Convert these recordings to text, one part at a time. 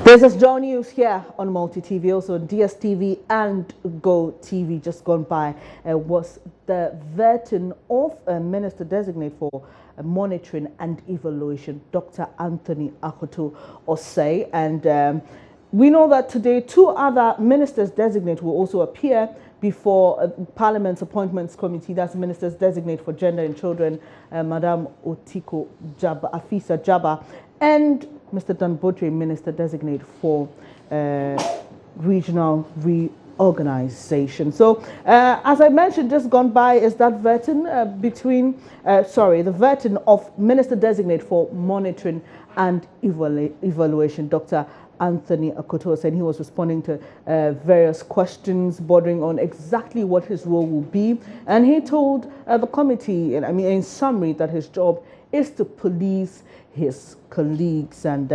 This is Joe News here on Multi TV, also on DSTV and Go TV. Just gone by was the vetting of a Minister-Designate for Monitoring and Evaluation, Dr. Otiko Afisa, and we know that today two other Ministers-Designate will also appear before Parliament's Appointments Committee. That's Ministers-Designate for Gender and Children, Madam Otiko Afisa Djaba, and Mr. Danbotre, Minister-Designate for Regional Reorganization. So, as I mentioned, just gone by is that vetting the vetting of Minister-Designate for Monitoring and Evaluation, Dr. Otiko Afisa, and he was responding to various questions bordering on exactly what his role will be. And he told the committee, in summary, that his job is to police his colleagues, and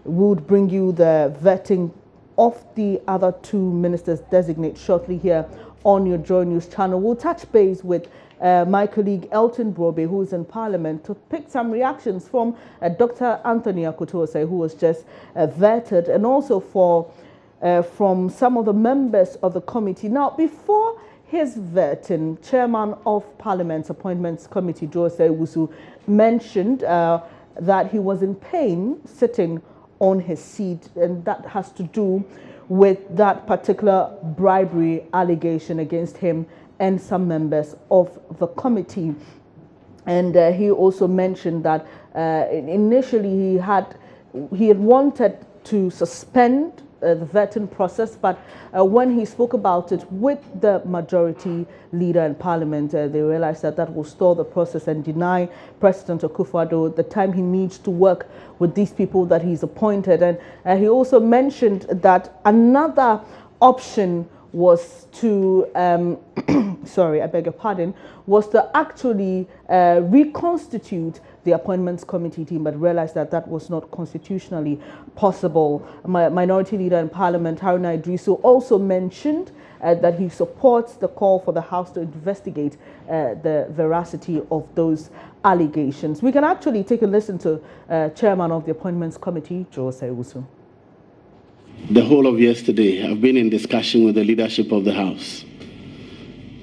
would bring you the vetting of the other two ministers designate shortly here on your Joy News channel. We'll touch base with my colleague Elton Brobe, who is in Parliament, to pick some reactions from Dr. Otiko Afisa, who was just vetted, and also from some of the members of the committee. Now, before his vetting, Chairman of Parliament's Appointments Committee, Jose Wusu, mentioned that he was in pain sitting on his seat, and that has to do with that particular bribery allegation against him and some members of the committee. And he also mentioned that initially he had wanted to suspend the vetting process, but when he spoke about it with the majority leader in Parliament, they realized that that will stall the process and deny President Akufo-Addo the time he needs to work with these people that he's appointed. And he also mentioned that another option was to, sorry, I beg your pardon, was to actually reconstitute the Appointments Committee team, but realized that that was not constitutionally possible. Minority Leader in Parliament, Haruna Idrisu, also mentioned that he supports the call for the House to investigate the veracity of those allegations. We can actually take a listen to Chairman of the Appointments Committee, Jose Wusu. The whole of yesterday, I've been in discussion with the leadership of the House,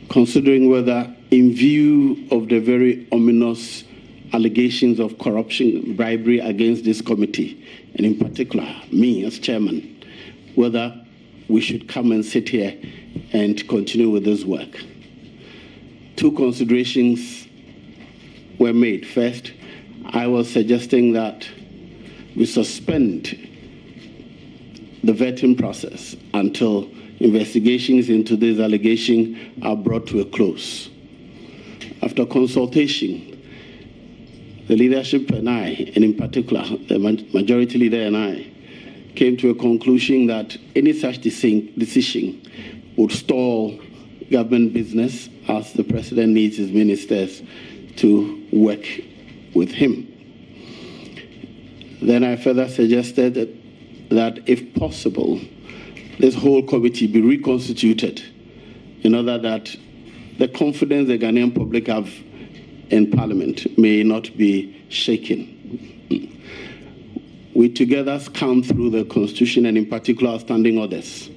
considering whether, in view of the very ominous allegations of corruption, bribery against this committee, and in particular, me as chairman, whether we should come and sit here and continue with this work. Two considerations were made. First, I was suggesting that we suspend the vetting process until investigations into this allegation are brought to a close. After consultation, the leadership and I, and in particular the majority leader and I, came to a conclusion that any such decision would stall government business, as the president needs his ministers to work with him. Then I further suggested that if possible, this whole committee be reconstituted in order that the confidence the Ghanaian public have in Parliament may not be shaken. We together scanned through the Constitution and in particular standing orders,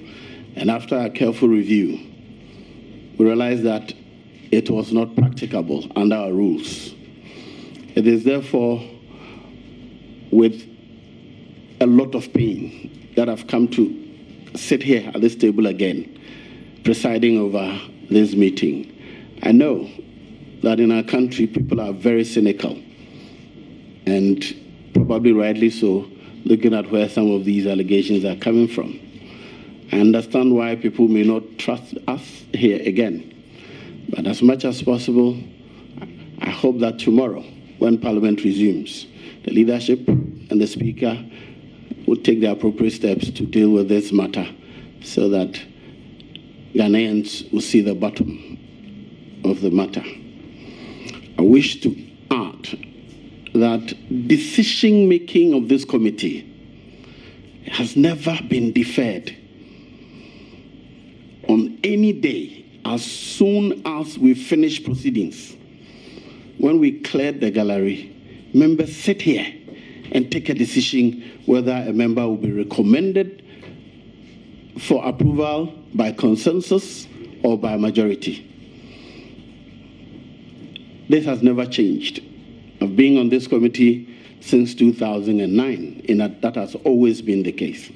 and after a careful review, we realized that it was not practicable under our rules. It is therefore with a lot of pain that I've come to sit here at this table again, presiding over this meeting. I know that in our country, people are very cynical, and probably rightly so, looking at where some of these allegations are coming from. I understand why people may not trust us here again. But as much as possible, I hope that tomorrow, when Parliament resumes, the leadership and the Speaker will take the appropriate steps to deal with this matter so that Ghanaians will see the bottom of the matter. I wish to add that decision-making of this committee has never been deferred. On any day, as soon as we finish proceedings, when we cleared the gallery, members sit here and take a decision whether a member will be recommended for approval by consensus or by majority. This has never changed. I've been on this committee since 2009, and that has always been the case.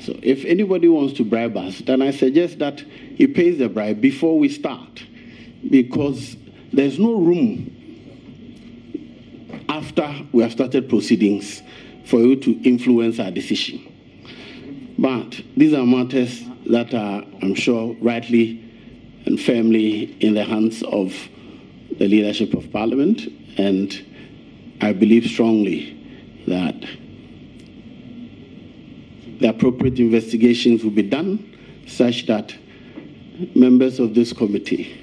So if anybody wants to bribe us, then I suggest that he pays the bribe before we start, because there's no room after we have started proceedings for you to influence our decision. But these are matters that are, I'm sure, rightly and firmly in the hands of the leadership of Parliament, and I believe strongly that the appropriate investigations will be done such that members of this committee,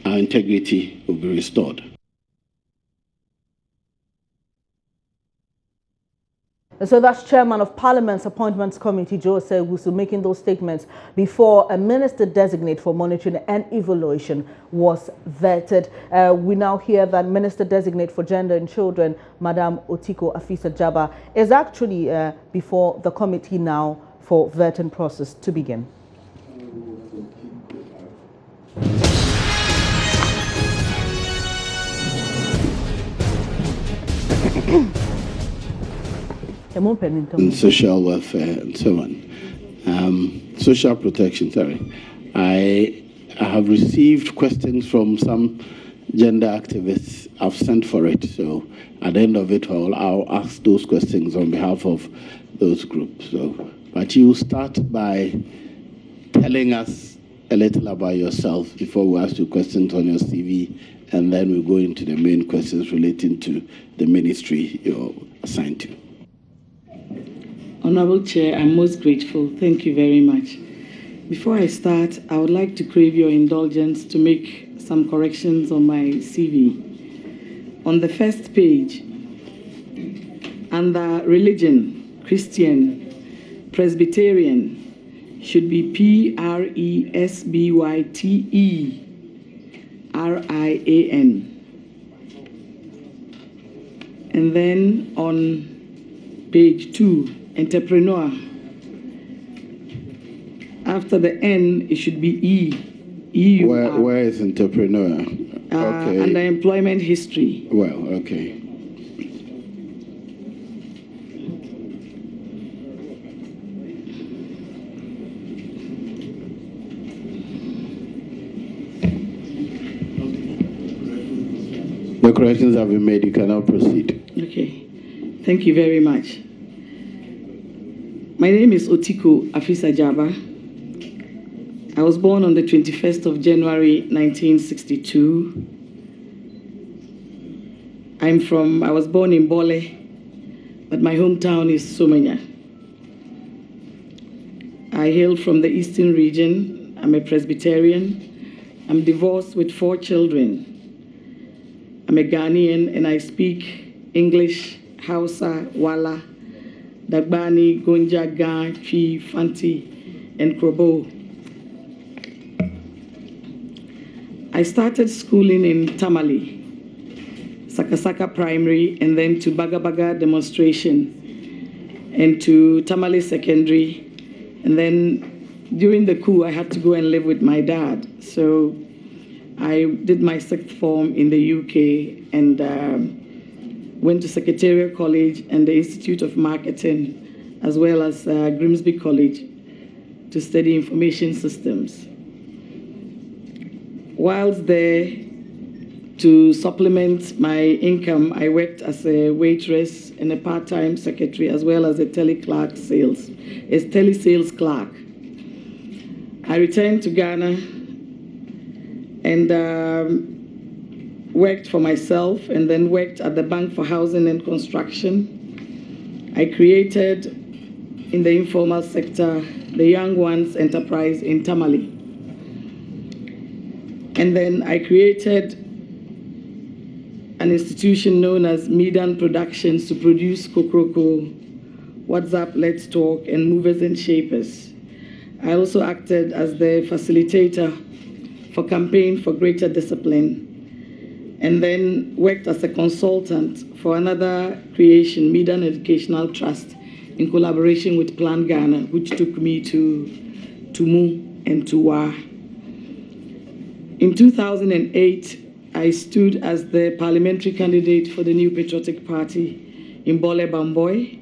our integrity will be restored. So that's Chairman of Parliament's Appointments Committee, Jose Wusu, making those statements before a Minister-Designate for Monitoring and Evaluation was vetted. We now hear that Minister-Designate for Gender and Children, Madam Otiko Afisa Djaba, is actually before the committee now for vetting process to begin. And social welfare and so on. Social protection, sorry. I have received questions from some gender activists. I've sent for it. So at the end of it all, I'll ask those questions on behalf of those groups. So, but you start by telling us a little about yourself before we ask you questions on your CV, and then we go into the main questions relating to the ministry you're assigned to. Honorable Chair, I'm most grateful. Thank you very much. Before I start, I would like to crave your indulgence to make some corrections on my CV. On the first page, under religion, Christian, Presbyterian, should be Presbyterian. And then on page 2, entrepreneur. After the N, it should be E. E-U-R. Where is entrepreneur? Okay. Under employment history. Well, okay. The corrections have been made. You can now proceed. Okay. Thank you very much. My name is Otiko Afisa Djaba. I was born on the 21st of January, 1962. I was born in Bole, but my hometown is Somenya. I hail from the Eastern region. I'm a Presbyterian. I'm divorced with 4 children. I'm a Ghanaian and I speak English, Hausa, Wala, Dagbani, Gonja, Ga, Chi, Fanti, and Krobo. I started schooling in Tamale, Sakasaka Primary, and then to Baga Baga Demonstration, and to Tamale Secondary. And then during the coup, I had to go and live with my dad. So I did my 6th form in the UK and went to Secretariat College and the Institute of Marketing, as well as Grimsby College, to study information systems. Whilst there, to supplement my income, I worked as a waitress and a part-time secretary, as well as a telesales clerk. I returned to Ghana and worked for myself, and then worked at the Bank for Housing and Construction. I created, in the informal sector, the Young Ones Enterprise in Tamale. And then I created an institution known as Medan Productions to produce Kokroko, WhatsApp, Let's Talk, and Movers and Shapers. I also acted as the facilitator for Campaign for Greater Discipline. and then worked as a consultant for another creation, Medan Educational Trust, in collaboration with Plan Ghana, which took me to Mu and to Wa. In 2008, I stood as the parliamentary candidate for the New Patriotic Party in Bole Bamboy.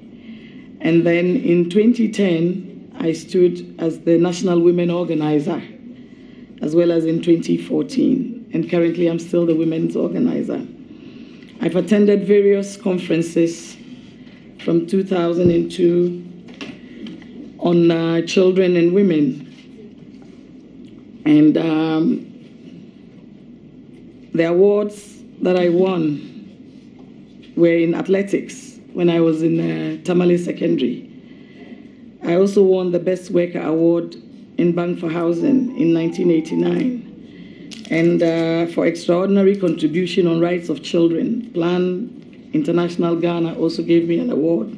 And then in 2010, I stood as the National Women Organizer, as well as in 2014. And currently, I'm still the Women's Organizer. I've attended various conferences from 2002 on children and women. And the awards that I won were in athletics when I was in Tamale Secondary. I also won the Best Worker Award in Bank for Housing in 1989. And for extraordinary contribution on rights of children, Plan International Ghana also gave me an award.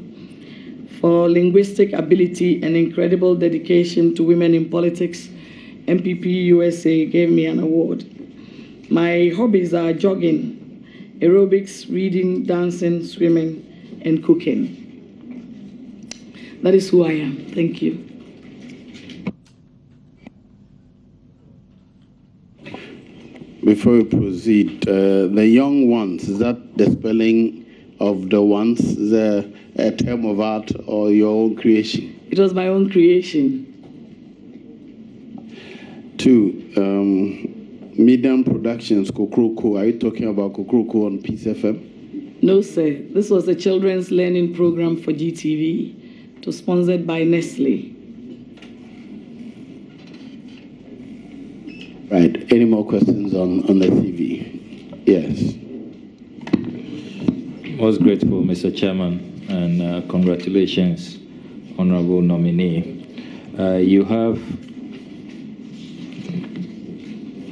For linguistic ability and incredible dedication to women in politics, MPP USA gave me an award. My hobbies are jogging, aerobics, reading, dancing, swimming, and cooking. That is who I am. Thank you. Before we proceed, the young ones, is that the spelling of the ones? Is there a term of art or your own creation? It was my own creation. 2, Medium Productions, Kokroko. Are you talking about Kokroko on Peace FM? No, sir. This was a children's learning program for GTV. It was sponsored by Nestle. Right. Any more questions on the CV? Yes. Most grateful, Mr. Chairman, and congratulations, Honorable Nominee. You have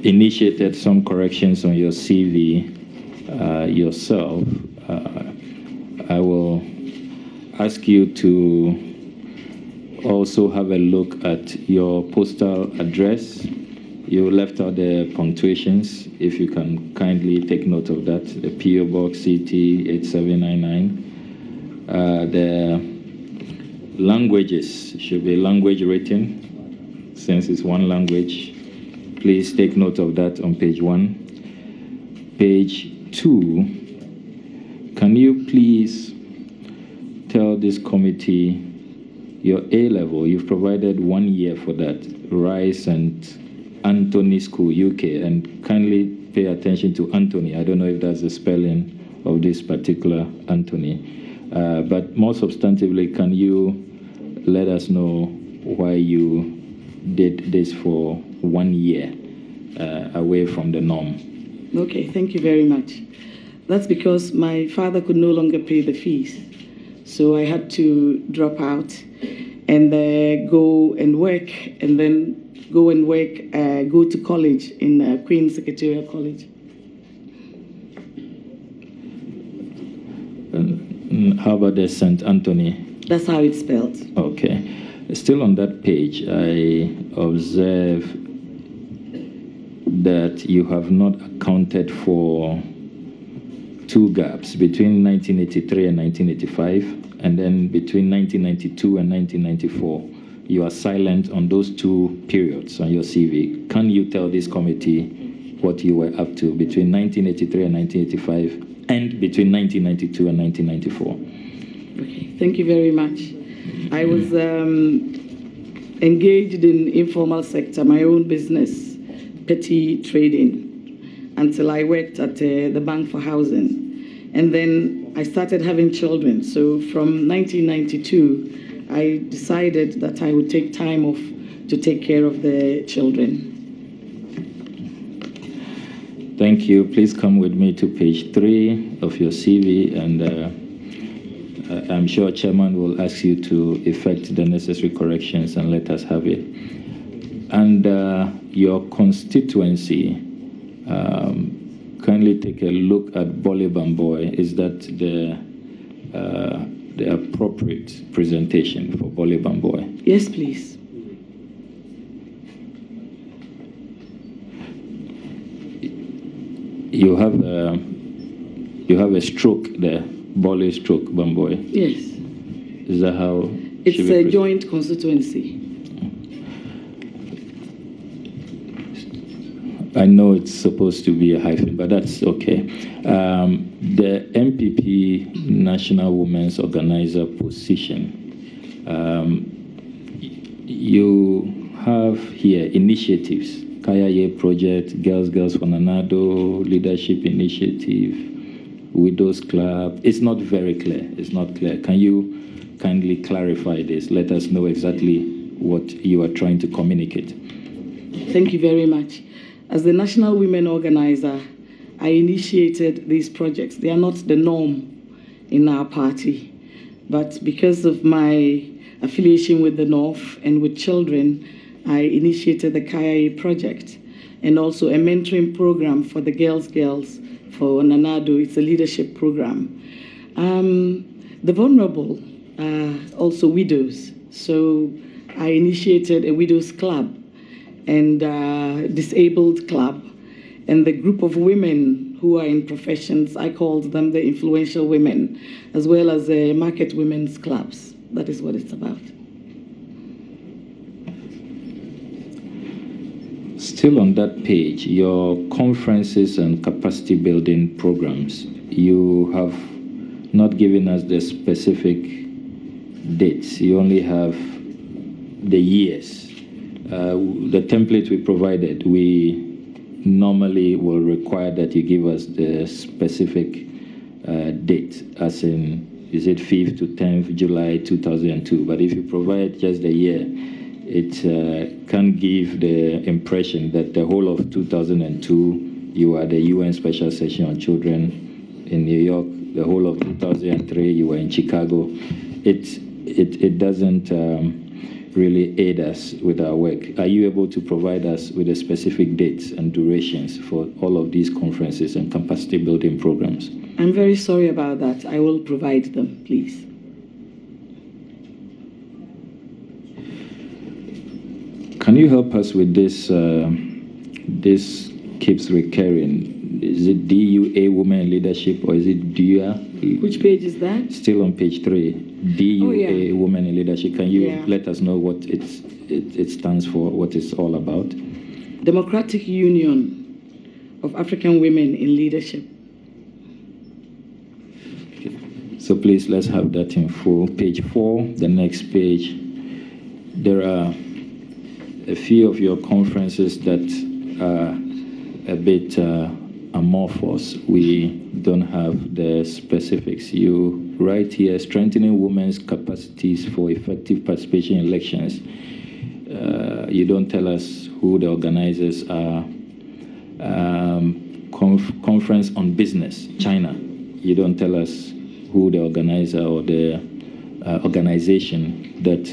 initiated some corrections on your CV yourself. I will ask you to also have a look at your postal address. You left out the punctuations. If you can kindly take note of that. The PO Box CT 8799. The languages should be language rating, since it's one language. Please take note of that on page 1. Page 2, can you please tell this committee your A-level? You've provided 1 year for that, Rice and Anthony School, UK, and kindly pay attention to Anthony. I don't know if that's the spelling of this particular Anthony. But more substantively, can you let us know why you did this for 1 year away from the norm? Okay, thank you very much. That's because my father could no longer pay the fees. So I had to drop out and go and work, and then go to college in Queen's Secretarial College. How about the St. Anthony? That's how it's spelled. Okay. Still on that page, I observe that you have not accounted for 2 gaps between 1983 and 1985, and then between 1992 and 1994. You are silent on those 2 periods on your CV. Can you tell this committee what you were up to between 1983 and 1985 and between 1992 and 1994? Okay, thank you very much. I was engaged in informal sector, my own business, petty trading, until I worked at the Bank for Housing. And then I started having children. So from 1992, I decided that I would take time off to take care of the children. Thank you. Please come with me to page 3 of your CV, and I'm sure Chairman will ask you to effect the necessary corrections and let us have it. And your constituency, kindly take a look at Bole Bamboy. Is that the appropriate presentation for Bole Bamboy? Yes, please. You have a stroke there, Bali stroke, Bamboy. Yes. Is that how? It's a joint constituency. I know it's supposed to be a hyphen, but that's okay. The MPP National Women's Organizer position, you have here initiatives, Kayayei Project, Girls for Nanado, Leadership Initiative, Widows Club. It's not very clear. It's not clear. Can you kindly clarify this? Let us know exactly what you are trying to communicate. Thank you very much. As the National Women Organizer, I initiated these projects. They are not the norm in our party, but because of my affiliation with the North and with children, I initiated the Kayayei project and also a mentoring program for the girls for Nanado. It's a leadership program. The vulnerable are also widows, so I initiated a widows club and disabled club, and the group of women who are in professions, I called them the influential women, as well as the market women's clubs. That is what it's about. Still on that page, your conferences and capacity building programs, you have not given us the specific dates. You only have the years. The template we provided, we normally will require that you give us the specific date, as in, is it 5th to 10th July 2002? But if you provide just the year, it can give the impression that the whole of 2002, you were at the UN Special Session on Children in New York. The whole of 2003, you were in Chicago. It doesn't really aid us with our work. Are you able to provide us with the specific dates and durations for all of these conferences and capacity building programs? I'm very sorry about that. I will provide them, please. Can you help us with this? This keeps recurring. Is it DUA Women in Leadership, or is it DUA? Which page is that? Still on page 3. DUA Women in Leadership. Can you let us know what it stands for, what it's all about? Democratic Union of African Women in Leadership. So please, let's have that in full. Page 4, the next page. There are a few of your conferences that are a bit amorphous. We don't have the specifics. You write here, strengthening women's capacities for effective participation in elections. You don't tell us who the organizers are. Conference on business, China. You don't tell us who the organizer or the organization that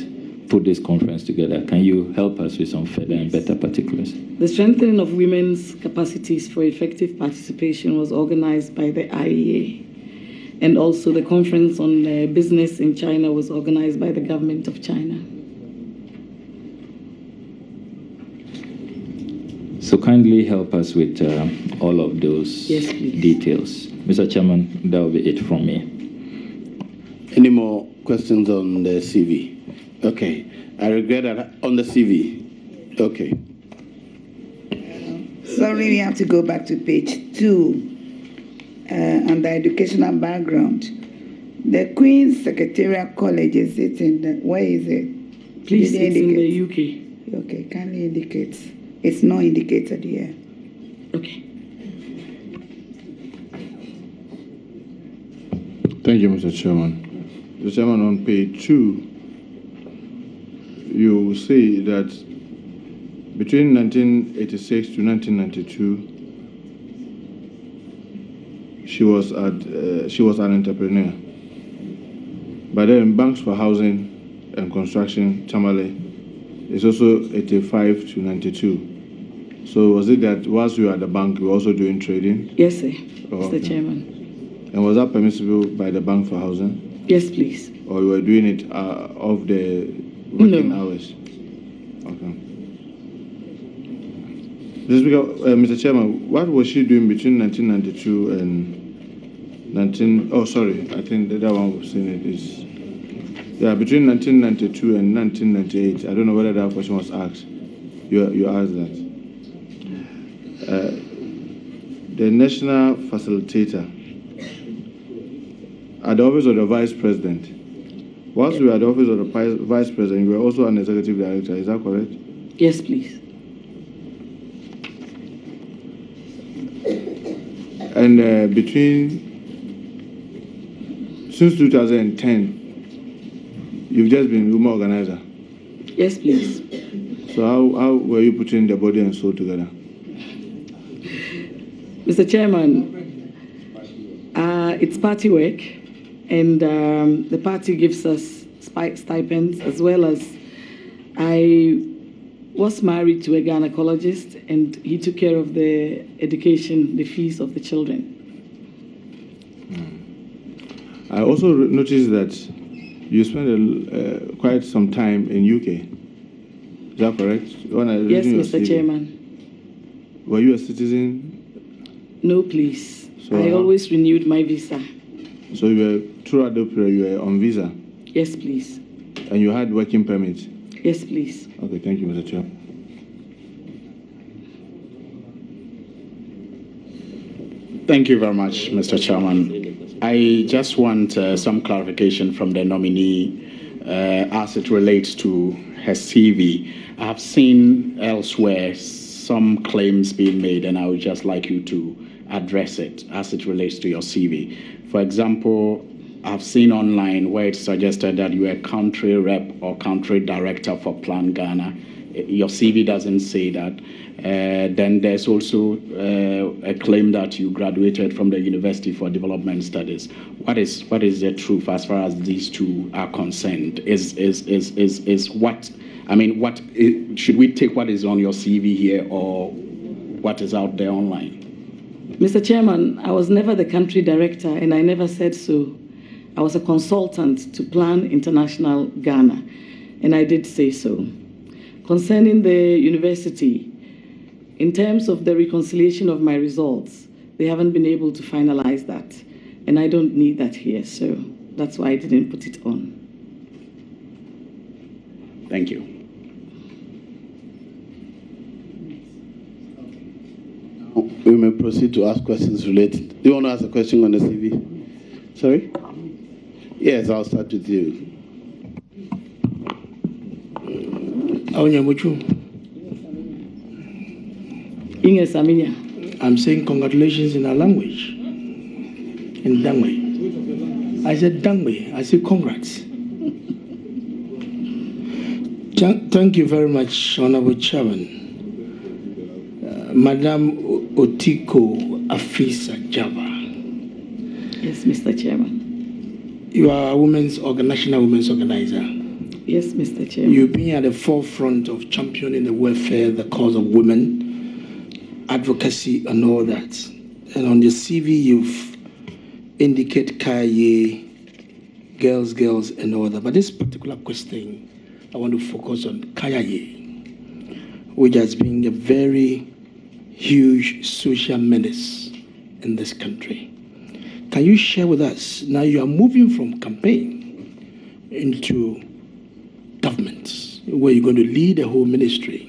put this conference together. Can you help us with some further and better particulars? The strengthening of women's capacities for effective participation was organized by the IEA. And also the conference on business in China was organized by the government of China. So kindly help us with all of those details. Mr. Chairman, that will be it from me. Any more questions on the CV? Okay. I regret that on the CV. Okay. Sorry, we have to go back to page 2 on the educational background. The Queen's Secretarial College, is it in the, where is it? Please, it's in the UK. Okay, kindly indicate. It's not indicated here. Okay. Thank you, Mr. Chairman. Mr. Chairman, on page 2, you say that between 1986 to 1992, she was an entrepreneur. But then Banks for Housing and Construction, Tamale, is also 85 to 92. So was it that whilst you were at the bank, you were also doing trading? Yes, sir, Mr. Chairman. And was that permissible by the Bank for Housing? Yes, please. Or you were doing it off the working hours? Okay. Mr. Chairman, what was she doing between 1992 and I think that one was saying it is. Yeah, between 1992 and 1998. I don't know whether that question was asked. You asked that. The national facilitator at the office of the vice president. Whilst you were at the office of the vice president, you were also an executive director. Is that correct? Yes, please. And since 2010, you've just been woman organizer. Yes, please. So how were you putting the body and soul together? Mr. Chairman, it's party work, and the party gives us stipends, as well as I was married to a gynecologist, and he took care of the education, the fees of the children. I also noticed that you spent quite some time in UK. Is that correct? Yes, Mr. Chairman. Were you a citizen? No, please. So I always renewed my visa. So throughout the period, you were on visa? Yes, please. And you had working permit? Yes, please. Okay, thank you, Mr. Chair. Thank you very much, Mr. Chairman. I just want some clarification from the nominee as it relates to her CV. I have seen elsewhere some claims being made, and I would just like you to address it as it relates to your CV. For example, I've seen online where it's suggested that you are a country rep or country director for Plan Ghana. Your CV doesn't say that. Then there's also a claim that you graduated from the University for Development Studies. What is the truth as far as these two are concerned? Should we take what is on your CV here or what is out there online? Mr. Chairman, I was never the country director, and I never said so. I was a consultant to Plan International Ghana, and I did say so. Concerning the university, in terms of the reconciliation of my results, they haven't been able to finalize that, and I don't need that here, so that's why I didn't put it on. Thank you. We may proceed to ask questions related. Do you want to ask a question on the CV? Sorry? Yes, I'll start with you. I'm saying congratulations in our language. In Dangwe. I said Dangwe. I said congrats. Thank you very much, Honorable Chairman. Madam Otiko Afisa Djaba. Yes, Mr. Chairman. You are a national women's organizer. Yes, Mr. Chairman. You've been at the forefront of championing the welfare, the cause of women, advocacy, and all that. And on your CV, you've indicated Kayayei, girls, and all that. But this particular question, I want to focus on Kayayei, which has been a very huge social menace in this country. Can you share with us, now you are moving from campaign into government, where you're going to lead the whole ministry.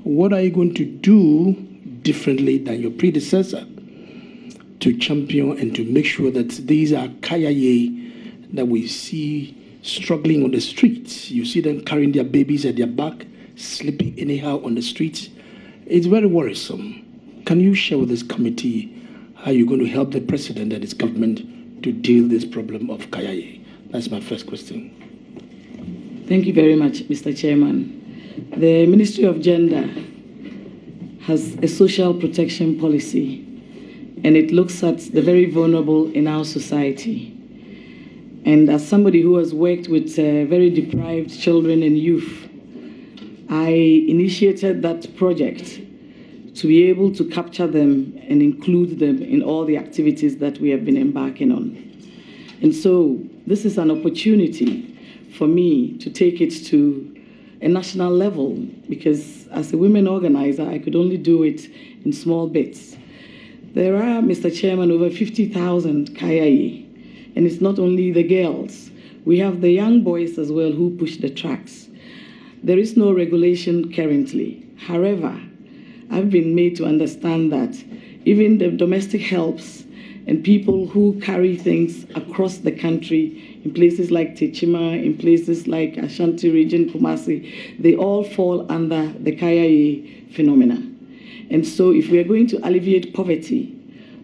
What are you going to do differently than your predecessor to champion and to make sure that these are Kayayei that we see struggling on the streets? You see them carrying their babies at their back, sleeping anyhow on the streets. It's very worrisome. Can you share with this committee how you're going to help the president and his government to deal with this problem of Kayayei? That's my first question. Thank you very much, Mr. Chairman. The Ministry of Gender has a social protection policy, and it looks at the very vulnerable in our society. And as somebody who has worked with very deprived children and youth, I initiated that project to be able to capture them and include them in all the activities that we have been embarking on. And so this is an opportunity for me to take it to a national level, because as a women organizer, I could only do it in small bits. There are, Mr. Chairman, over 50,000 Kayayei, and it's not only the girls. We have the young boys as well who push the trucks. There is no regulation currently. However, I've been made to understand that even the domestic helps and people who carry things across the country in places like Techima, in places like Ashanti region, Kumasi, they all fall under the Kayayei phenomena. And so if we are going to alleviate poverty,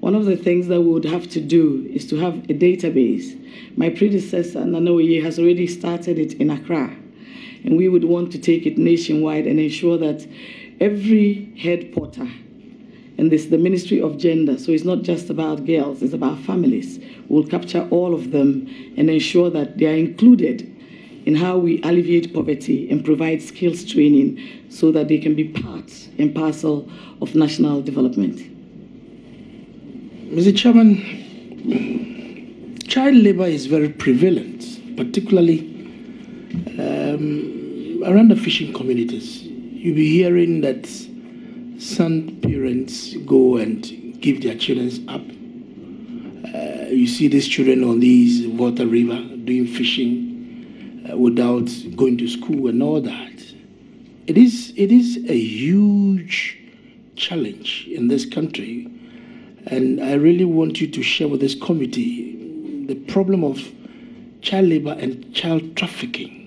one of the things that we would have to do is to have a database. My predecessor, Nanoye, has already started it in Accra. And we would want to take it nationwide and ensure that every head porter, and this is the Ministry of Gender, so it's not just about girls, it's about families. We'll capture all of them and ensure that they are included in how we alleviate poverty and provide skills training so that they can be part and parcel of national development. Mr. Chairman, child labor is very prevalent, particularly around the fishing communities. You'll be hearing that some parents go and give their children up. You see these children on these water river doing fishing without going to school and all that. It is a huge challenge in this country, and I really want you to share with this committee the problem of child labor and child trafficking.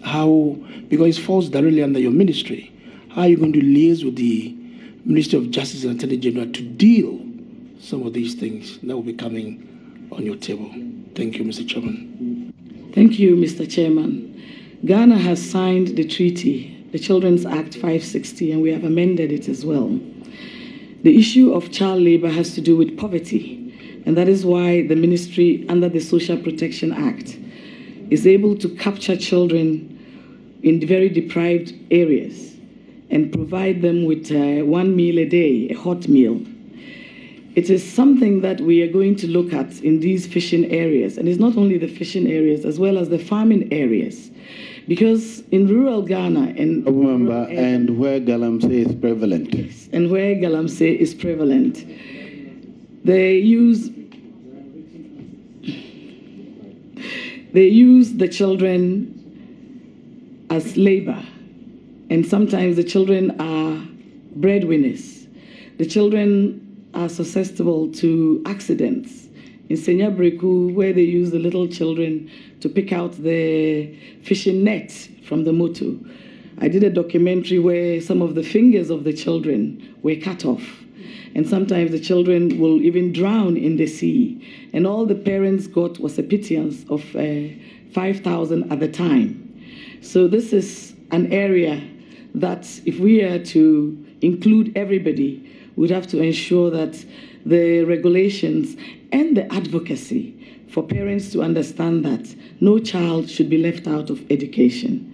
How, because it falls directly under your ministry, how are you going to liaise with the Ministry of Justice and Attorney General to deal some of these things that will be coming on your table? Thank you, Mr. Chairman. Thank you, Mr. Chairman. Ghana has signed the treaty, the Children's Act 560, and we have amended it as well. The issue of child labor has to do with poverty, and that is why the ministry, under the Social Protection Act, is able to capture children in very deprived areas and provide them with 1 meal a day, a hot meal. It is something that we are going to look at in these fishing areas, and it's not only the fishing areas as well as the farming areas, because in rural Ghana and where galamsey is prevalent. Yes, and where galamsey is prevalent, they use the children as labor, and sometimes the children are breadwinners. The children are susceptible to accidents. In Senya Breku, where they use the little children to pick out the fishing net from the motor, I did a documentary where some of the fingers of the children were cut off. And sometimes the children will even drown in the sea. And all the parents got was a pittance of 5,000 at the time. So this is an area that if we are to include everybody, we'd have to ensure that the regulations and the advocacy for parents to understand that no child should be left out of education.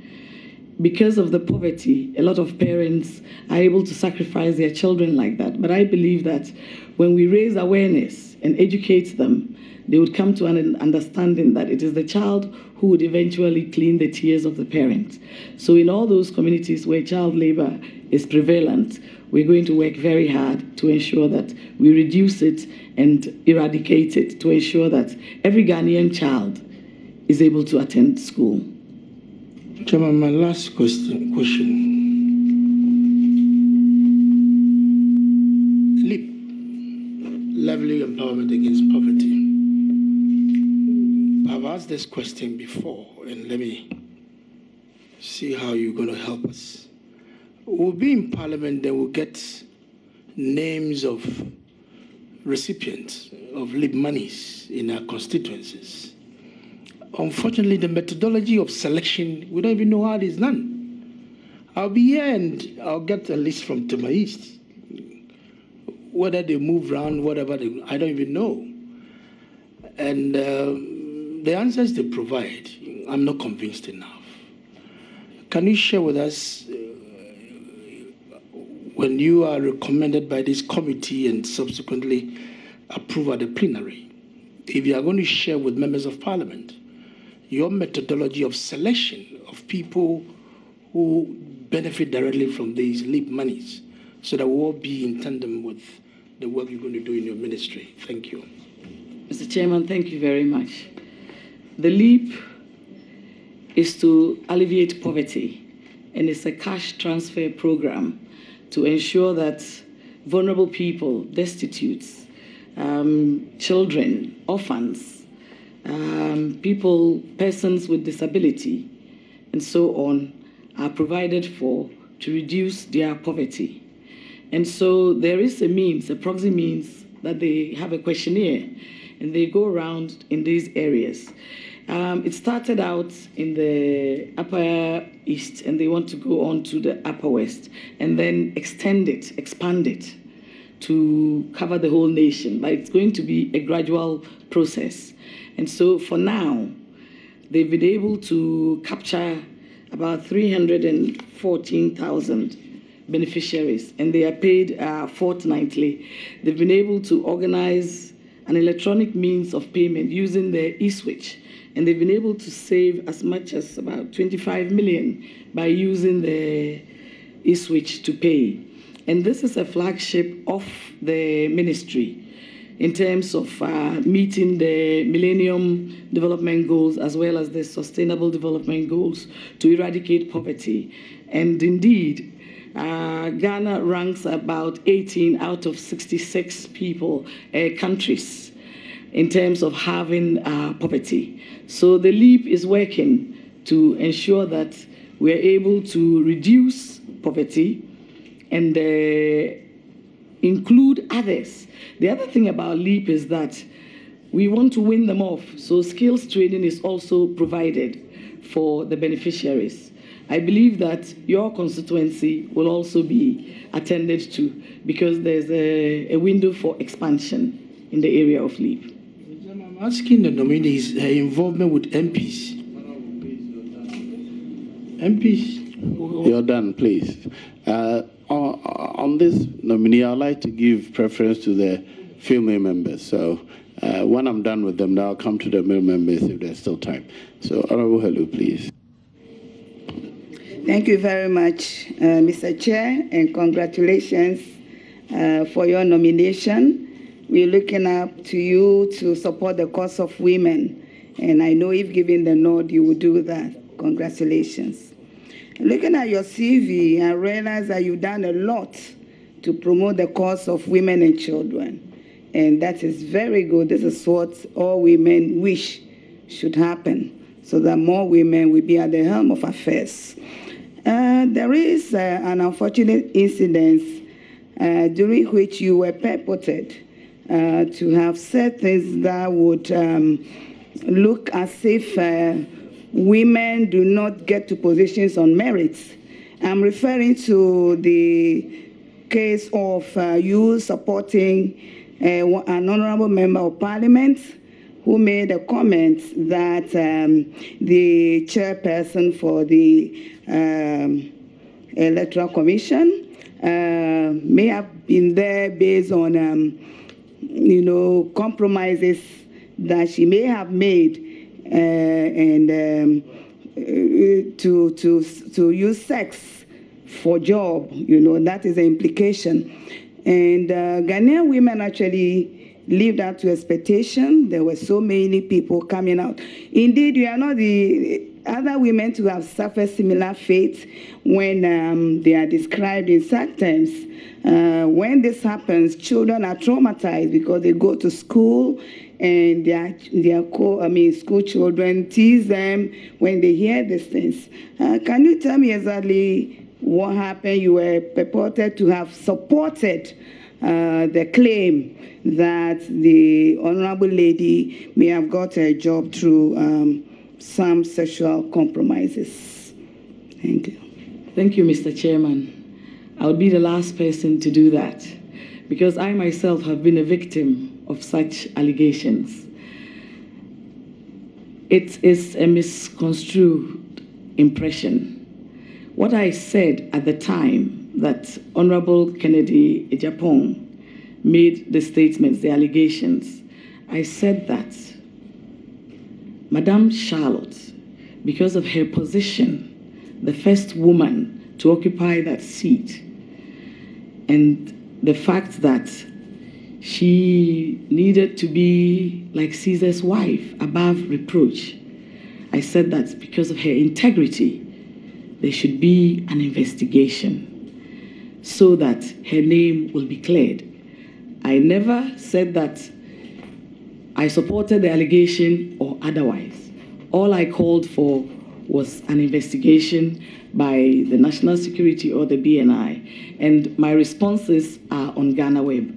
Because of the poverty, a lot of parents are able to sacrifice their children like that. But I believe that when we raise awareness and educate them, they would come to an understanding that it is the child who would eventually clean the tears of the parent. So in all those communities where child labor is prevalent, we're going to work very hard to ensure that we reduce it and eradicate it, to ensure that every Ghanaian child is able to attend school. Chairman, my last question. LEAP, Lively Empowerment Against Poverty. I've asked this question before, and let me see how you're going to help us. We'll be in Parliament, then we'll get names of recipients of LEAP monies in our constituencies. Unfortunately, the methodology of selection, we don't even know how it is done. I'll be here and I'll get a list from Tema East. Whether they move around, whatever, I don't even know. And the answers they provide, I'm not convinced enough. Can you share with us, when you are recommended by this committee and subsequently approved at the plenary, if you are going to share with members of Parliament your methodology of selection of people who benefit directly from these LEAP monies, so that we'll all be in tandem with the work you're going to do in your ministry. Thank you. Mr. Chairman, thank you very much. The LEAP is to alleviate poverty, and it's a cash transfer program to ensure that vulnerable people, destitutes, children, orphans, persons with disability, and so on, are provided for to reduce their poverty. And so there is a proxy means that they have a questionnaire, and they go around in these areas. It started out in the Upper East, and they want to go on to the Upper West, and then expand it to cover the whole nation. But it's going to be a gradual process. And so for now, they've been able to capture about 314,000 beneficiaries, and they are paid fortnightly. They've been able to organize an electronic means of payment using the e-switch, and they've been able to save as much as about 25 million by using the e-switch to pay. And this is a flagship of the ministry in terms of meeting the Millennium Development Goals as well as the Sustainable Development Goals to eradicate poverty. And indeed, Ghana ranks about 18 out of 66 countries in terms of having poverty. So the LEAP is working to ensure that we're able to reduce poverty and include others. The other thing about LEAP is that we want to win them off, so skills training is also provided for the beneficiaries. I believe that your constituency will also be attended to because there's a window for expansion in the area of LEAP. I'm asking the nominees her involvement with MPs. You're done, please. On this nominee, I'd like to give preference to the female members. So when I'm done with them, I'll come to the male members if there's still time. So, Honorable Hello, please. Thank you very much, Mr. Chair, and congratulations for your nomination. We're looking up to you to support the cause of women, and I know if given the nod, you will do that. Congratulations. Looking at your CV, I realize that you've done a lot to promote the cause of women and children, and that is very good. This is what all women wish should happen, so that more women will be at the helm of affairs. There is an unfortunate incident during which you were purported to have said things that would look as if women do not get to positions on merit. I'm referring to the case of you supporting an honorable member of parliament who made a comment that the chairperson for the Electoral Commission may have been there based on, compromises that she may have made to use sex for job. That is the implication. And Ghanaian women actually lived up to expectation. There were so many people coming out. Indeed, you are not the other women to have suffered similar fate when they are described in such terms. When this happens, children are traumatized because they go to school and their school children tease them when they hear these things. Can you tell me exactly what happened? You were purported to have supported the claim that the honorable lady may have got a job through some sexual compromises. Thank you. Thank you, Mr. Chairman. I'll be the last person to do that because I myself have been a victim of such allegations. It is a misconstrued impression. What I said at the time that Honorable Kennedy Ejapong made the statements, the allegations, I said that Madame Charlotte, because of her position the first woman to occupy that seat. And the fact that she needed to be like Caesar's wife, above reproach, I said that because of her integrity, there should be an investigation so that her name will be cleared. I never said that I supported the allegation or otherwise. All I called for was an investigation by the National Security or the BNI, and my responses are on Ghana Web.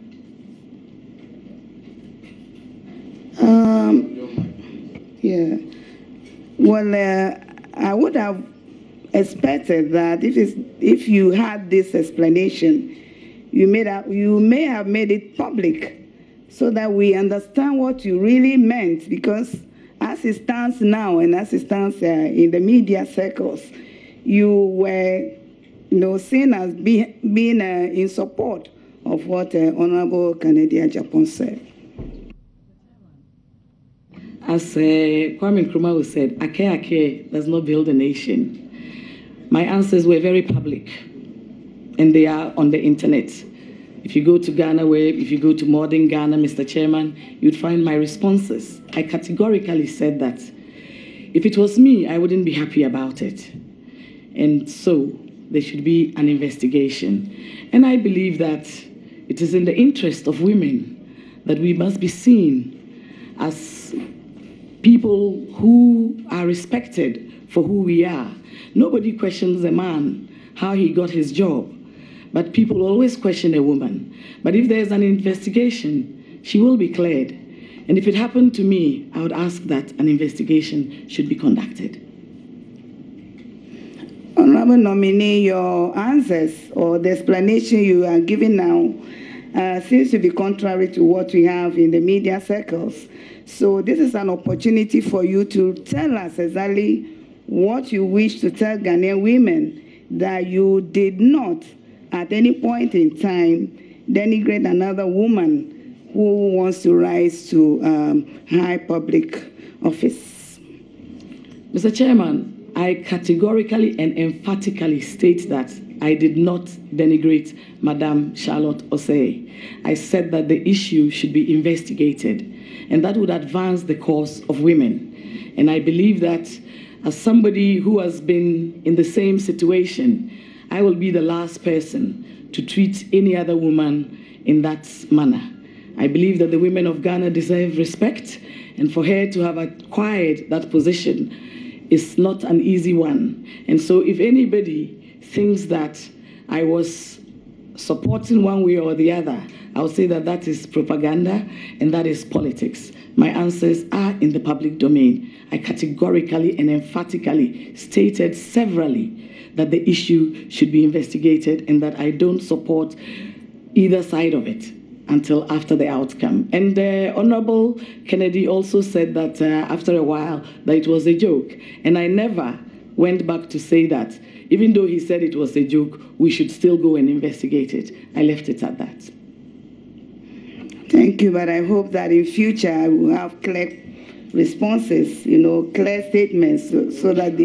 Yeah. Well, I would have expected that if you had this explanation, you may have made it public so that we understand what you really meant, because as it stands now and as it stands in the media circles, you were seen as being in support of what Honorable Kayayei Agyapong said. As Kwame Nkrumah said, Ake does not build a nation. My answers were very public, and they are on the internet. If you go to Ghana Web, if you go to Modern Ghana, Mr. Chairman, you'd find my responses. I categorically said that if it was me, I wouldn't be happy about it. And so there should be an investigation. And I believe that it is in the interest of women that we must be seen as people who are respected for who we are. Nobody questions a man, how he got his job, but people always question a woman. But if there's an investigation, she will be cleared. And if it happened to me, I would ask that an investigation should be conducted. Honorable nominee, your answers or the explanation you are giving now seems to be contrary to what we have in the media circles. So this is an opportunity for you to tell us exactly what you wish to tell Ghanaian women, that you did not at any point in time denigrate another woman who wants to rise to high public office. Mr. Chairman, I categorically and emphatically state that I did not denigrate Madame Charlotte Osei. I said that the issue should be investigated, and that would advance the cause of women. And I believe that as somebody who has been in the same situation, I will be the last person to treat any other woman in that manner. I believe that the women of Ghana deserve respect, and for her to have acquired that position is not an easy one. And so if anybody thinks that I was supporting one way or the other, I would say that that is propaganda and that is politics. My answers are in the public domain. I categorically and emphatically stated severally that the issue should be investigated and that I don't support either side of it until after the outcome. And Honorable Kennedy also said that after a while that it was a joke. And I never went back to say that. Even though he said it was a joke, we should still go and investigate it. I left it at that. Thank you, but I hope that in future I will have clear responses, clear statements, so that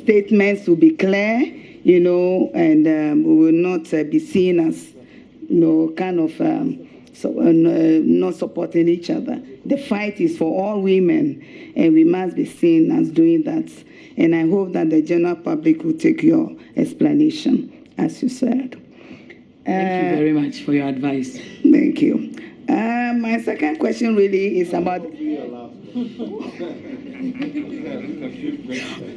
statements will be clear, and we will not be seen as, kind of not supporting each other. The fight is for all women, and we must be seen as doing that. And I hope that the general public will take your explanation, as you said. Thank you very much for your advice. Thank you. My second question really is about...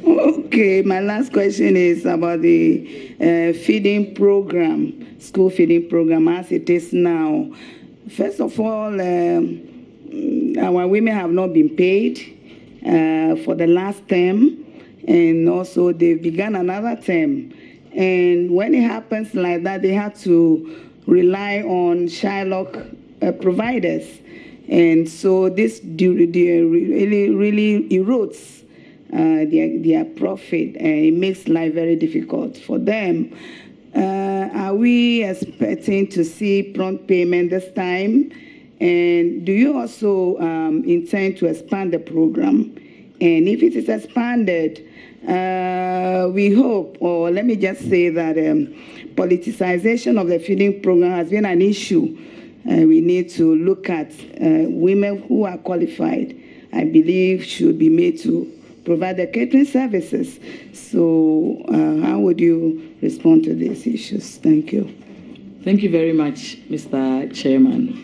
Okay, my last question is about the feeding program, school feeding program as it is now. First of all, our women have not been paid for the last term, and also they've begun another term. And when it happens like that, they have to rely on Shylock providers. And so this really erodes their profit, and it makes life very difficult for them. Are we expecting to see prompt payment this time? And do you also intend to expand the program And if it is expanded, we hope, or let me just say that politicization of the feeding program has been an issue. We need to look at women who are qualified, I believe, should be made to provide the catering services. So how would you respond to these issues? Thank you. Thank you very much, Mr. Chairman.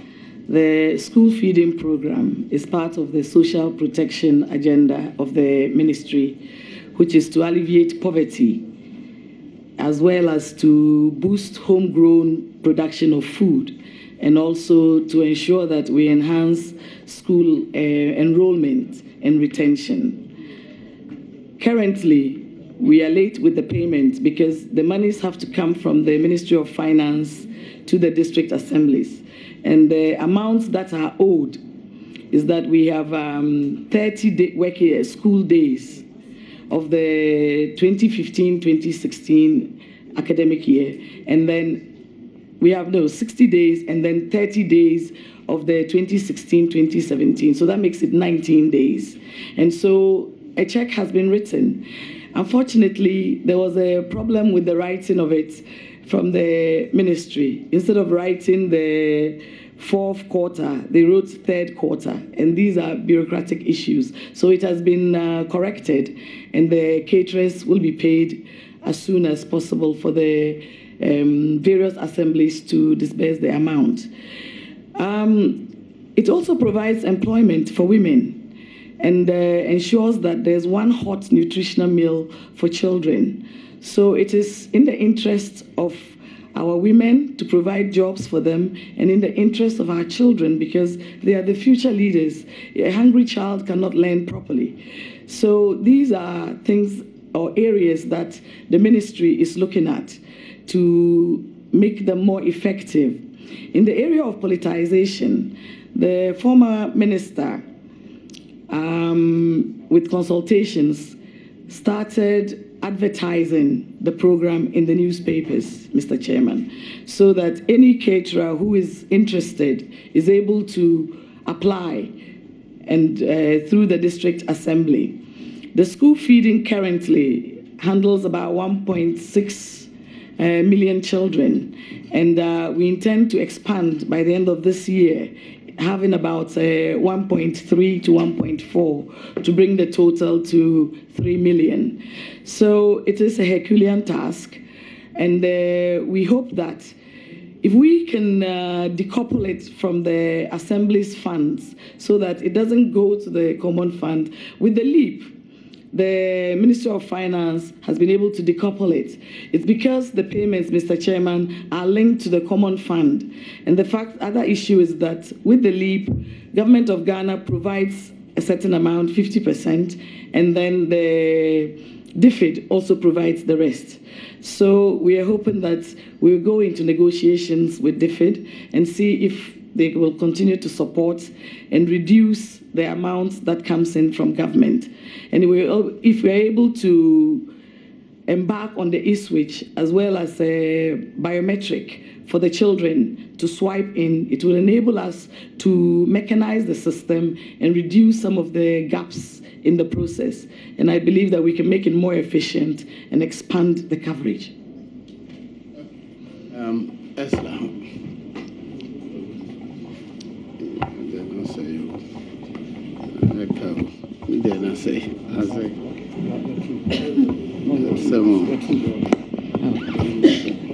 The school feeding program is part of the social protection agenda of the ministry, which is to alleviate poverty, as well as to boost homegrown production of food, and also to ensure that we enhance school enrollment and retention. Currently, we are late with the payments because the monies have to come from the Ministry of Finance to the district assemblies. And the amounts that are owed is that we have 30 school days of the 2015-2016 academic year. And then we have 60 days and then 30 days of the 2016-2017. So that makes it 19 days. And so a check has been written. Unfortunately, there was a problem with the writing of it from the ministry. Instead of writing the fourth quarter, they wrote third quarter, and these are bureaucratic issues. So it has been corrected, and the caterers will be paid as soon as possible for the various assemblies to disburse the amount. It also provides employment for women and ensures that there's one hot nutritional meal for children. So it is in the interest of our women to provide jobs for them, and in the interest of our children, because they are the future leaders. A hungry child cannot learn properly. So these are things or areas that the ministry is looking at to make them more effective. In the area of politicization, the former minister, with consultations, started advertising the program in the newspapers, Mr. Chairman, so that any caterer who is interested is able to apply and through the district assembly. The school feeding currently handles about 1.6 million children, and we intend to expand by the end of this year, having about 1.3 to 1.4 to bring the total to 3 million. So it is a Herculean task, and we hope that if we can decouple it from the Assembly's funds so that it doesn't go to the common fund, with the LEAP, the Ministry of Finance has been able to decouple it. It's because the payments, Mr. Chairman, are linked to the common fund. And the other issue is that with the LEAP, Government of Ghana provides a certain amount, 50%, and then the DFID also provides the rest. So we are hoping that we'll go into negotiations with DFID and see if they will continue to support and reduce the amount that comes in from government. And if we're able to embark on the e-switch as well as a biometric for the children to swipe in, it will enable us to mechanize the system and reduce some of the gaps in the process. And I believe that we can make it more efficient and expand the coverage. Esla.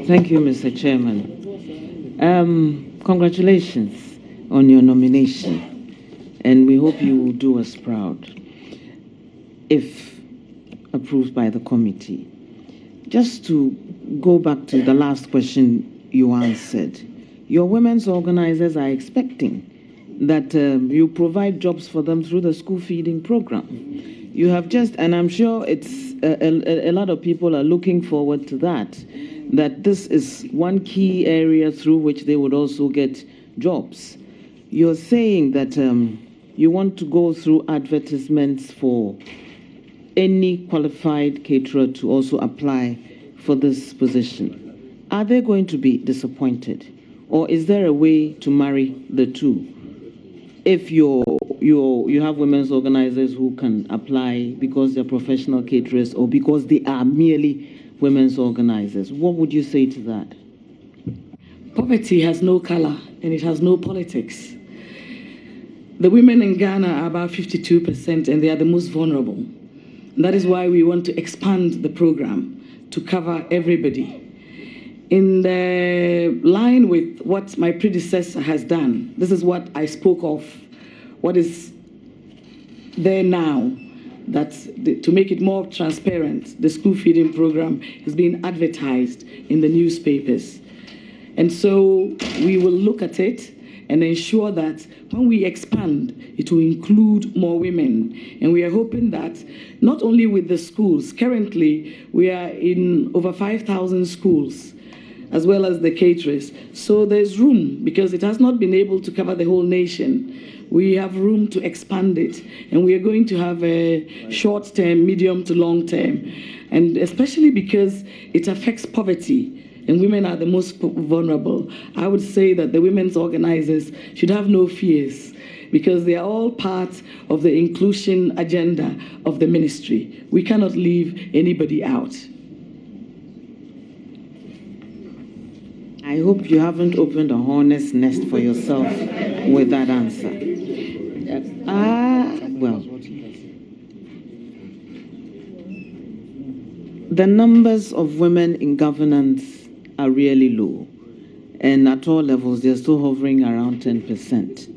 Thank you, Mr. Chairman. Congratulations on your nomination, and we hope you will do us proud if approved by the committee. Just to go back to the last question you answered, your women's organizers are expecting that you provide jobs for them through the school feeding program. You have just, and I'm sure it's a lot of people are looking forward to that this is one key area through which they would also get jobs. You're saying that you want to go through advertisements for any qualified caterer to also apply for this position. Are they going to be disappointed? Or is there a way to marry the two? If your you have women's organizers who can apply because they're professional caterers or because they are merely women's organizers. What would you say to that? Poverty has no color and it has no politics. The women in Ghana are about 52% and they are the most vulnerable. And that is why we want to expand the program to cover everybody. In the line with what my predecessor has done, this is what I spoke of, what is there now, that to make it more transparent, the school feeding program is being advertised in the newspapers. And so we will look at it and ensure that when we expand, it will include more women. And we are hoping that not only with the schools, currently we are in over 5,000 schools, as well as the caterers. So there's room, because it has not been able to cover the whole nation. We have room to expand it, and we are going to have a short-term, medium to long-term, and especially because it affects poverty, and women are the most vulnerable. I would say that the women's organizers should have no fears, because they are all part of the inclusion agenda of the ministry. We cannot leave anybody out. I hope you haven't opened a hornet's nest for yourself with that answer. Well, the numbers of women in governance are really low, and at all levels, they're still hovering around 10%.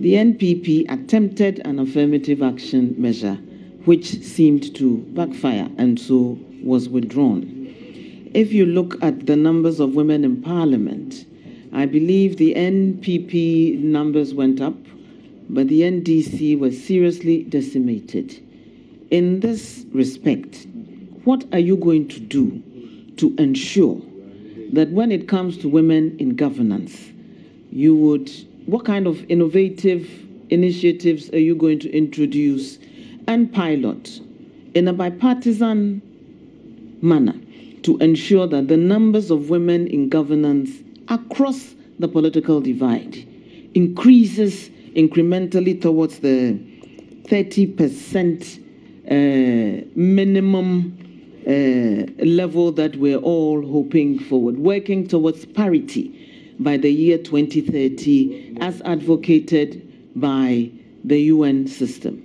The NPP attempted an affirmative action measure, which seemed to backfire, and so was withdrawn. If you look at the numbers of women in parliament, I believe the NPP numbers went up, but the NDC was seriously decimated. In this respect, what are you going to do to ensure that when it comes to women in governance, what kind of innovative initiatives are you going to introduce and pilot in a bipartisan manner to ensure that the numbers of women in governance across the political divide increases incrementally towards the 30% minimum level that we're all hoping forward, working towards parity by the year 2030 as advocated by the UN system?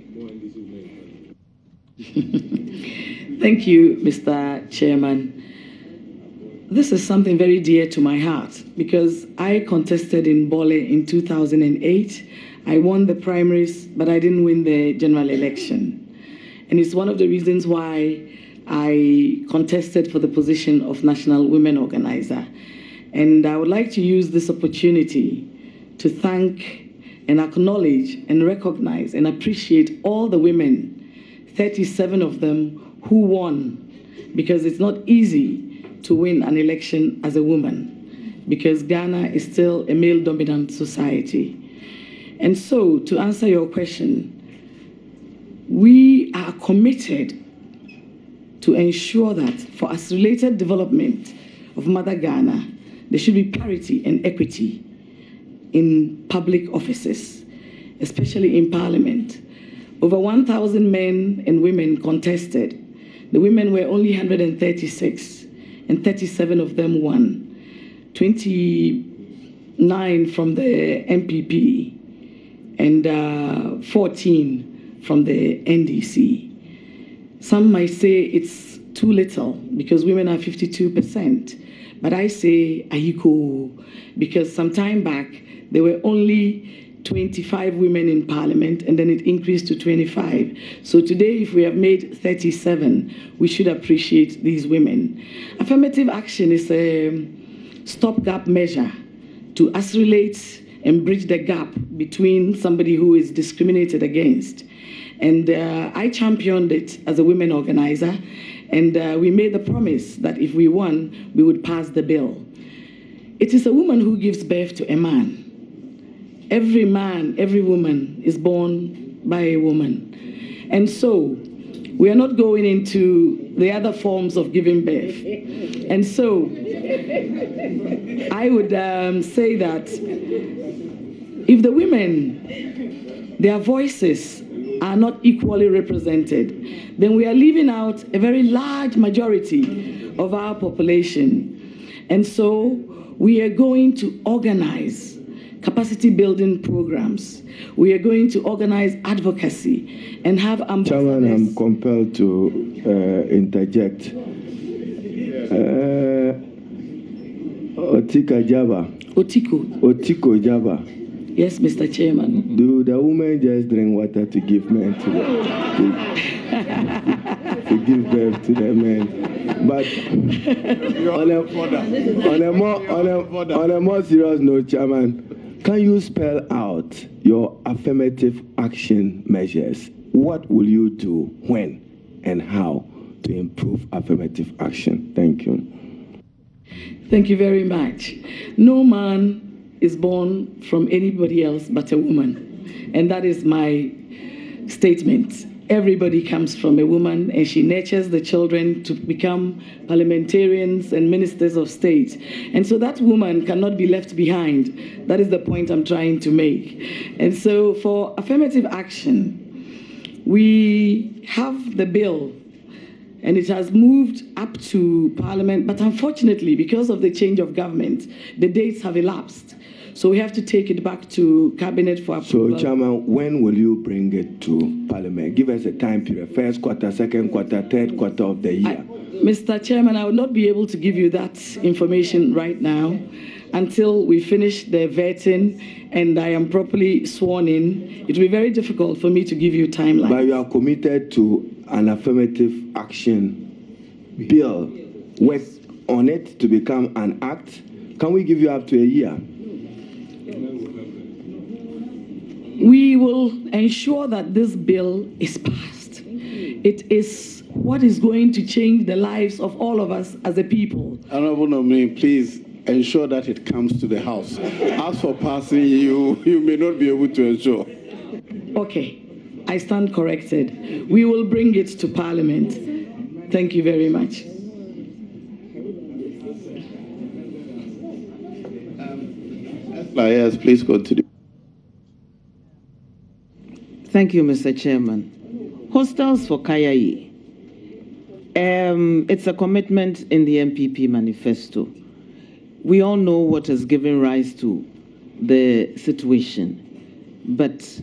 Thank you, Mr. Chairman. This is something very dear to my heart, because I contested in Bole in 2008. I won the primaries, but I didn't win the general election. And it's one of the reasons why I contested for the position of National Women Organizer. And I would like to use this opportunity to thank and acknowledge and recognize and appreciate all the women, 37 of them, who won, because it's not easy to win an election as a woman, because Ghana is still a male-dominant society. And so, to answer your question, we are committed to ensure that for accelerated development of Mother Ghana, there should be parity and equity in public offices, especially in Parliament. Over 1,000 men and women contested. The women were only 136, and 37 of them won. 29 from the MPP, and 14 from the NDC. Some might say it's too little because women are 52%, but I say Otiko, because some time back there were only 25 women in Parliament, and then it increased to 25. So today, if we have made 37, we should appreciate these women. Affirmative action is a stopgap measure to accelerate and bridge the gap between somebody who is discriminated against. And I championed it as a women organizer, and we made the promise that if we won, we would pass the bill. It is a woman who gives birth to a man. Every man, every woman is born by a woman. And so we are not going into the other forms of giving birth. And so I would say that if the women their voices are not equally represented, then we are leaving out a very large majority of our population. And so we are going to organize capacity building programs. We are going to organize advocacy and have ambassadors. Chairman, I'm compelled to interject. Otiko Djaba. Otiko Djaba. Yes, Mr. Chairman. Do the women just drink water to give men to give birth to the men? But on a more serious note, Chairman, can you spell out your affirmative action measures? What will you do, when, and how to improve affirmative action? Thank you. Thank you very much. No man is born from anybody else but a woman. And that is my statement. Everybody comes from a woman, and she nurtures the children to become parliamentarians and ministers of state. And so that woman cannot be left behind. That is the point I'm trying to make. And so for affirmative action, we have the bill, and it has moved up to Parliament, but unfortunately, because of the change of government, the dates have elapsed. So we have to take it back to Cabinet for approval. So, Chairman, when will you bring it to Parliament? Give us a time period, first quarter, second quarter, third quarter of the year. Mr. Chairman, I will not be able to give you that information right now until we finish the vetting and I am properly sworn in. It will be very difficult for me to give you timeline. But you are committed to an affirmative action bill. Work on it to become an act. Can we give you up to a year? We will ensure that this bill is passed. It is what is going to change the lives of all of us as a people. Honorable nominee, please ensure that it comes to the House. As for passing, you may not be able to ensure. Okay, I stand corrected. We will bring it to Parliament. Thank you very much. Yes, please continue. Thank you, Mr. Chairman. Hostels for Kayayei. It's a commitment in the MPP manifesto. We all know what has given rise to the situation, but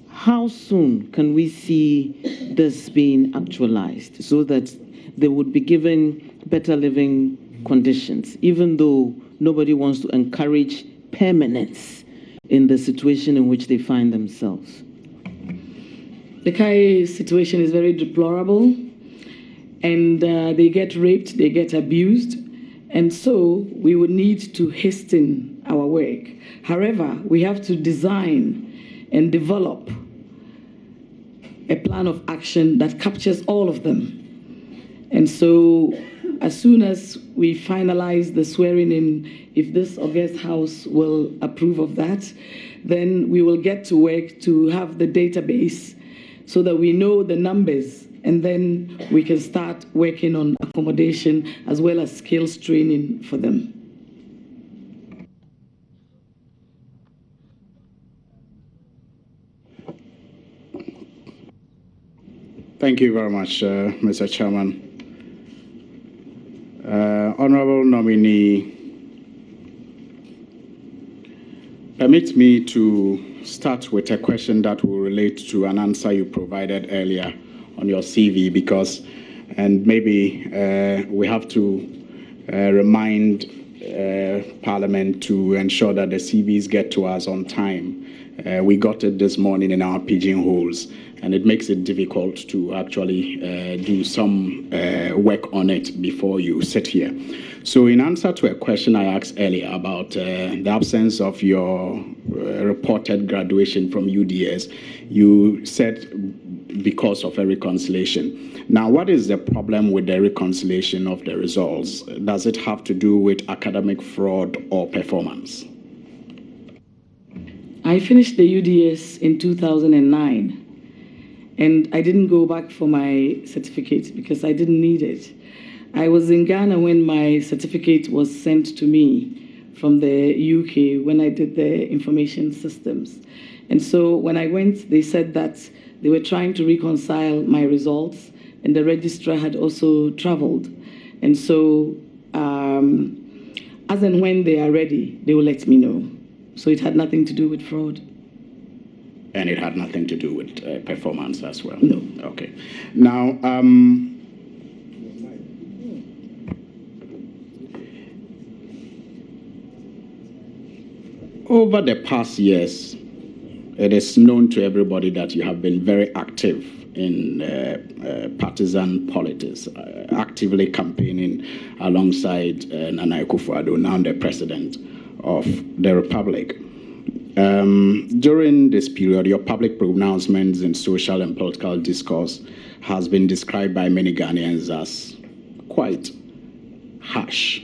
how soon can we see this being actualized so that they would be given better living conditions, even though nobody wants to encourage permanence in the situation in which they find themselves? The Kayayei situation is very deplorable, and they get raped, they get abused, and so we would need to hasten our work. However, we have to design and develop a plan of action that captures all of them. And so as soon as we finalize the swearing in, if this august House will approve of that, then we will get to work to have the database so that we know the numbers, and then we can start working on accommodation as well as skills training for them. Thank you very much, Mr. Chairman. Honorable nominee, permit me to start with a question that will relate to an answer you provided earlier on your CV, because, and maybe we have to remind Parliament to ensure that the CVs get to us on time. We got it this morning in our pigeonholes, and it makes it difficult to actually do some work on it before you sit here. So in answer to a question I asked earlier about the absence of your reported graduation from UDS, you said because of a reconciliation. Now, what is the problem with the reconciliation of the results? Does it have to do with academic fraud or performance? I finished the UDS in 2009. And I didn't go back for my certificate because I didn't need it. I was in Ghana when my certificate was sent to me from the UK when I did the information systems. And so when I went, they said that they were trying to reconcile my results, and the registrar had also traveled. And so as and when they are ready, they will let me know. So it had nothing to do with fraud. And it had nothing to do with performance as well? No. Okay. Now, over the past years, it is known to everybody that you have been very active in partisan politics, actively campaigning alongside Nana Akufo-Addo, now the president of the Republic. During this period, your public pronouncements in social and political discourse has been described by many Ghanaians as quite harsh,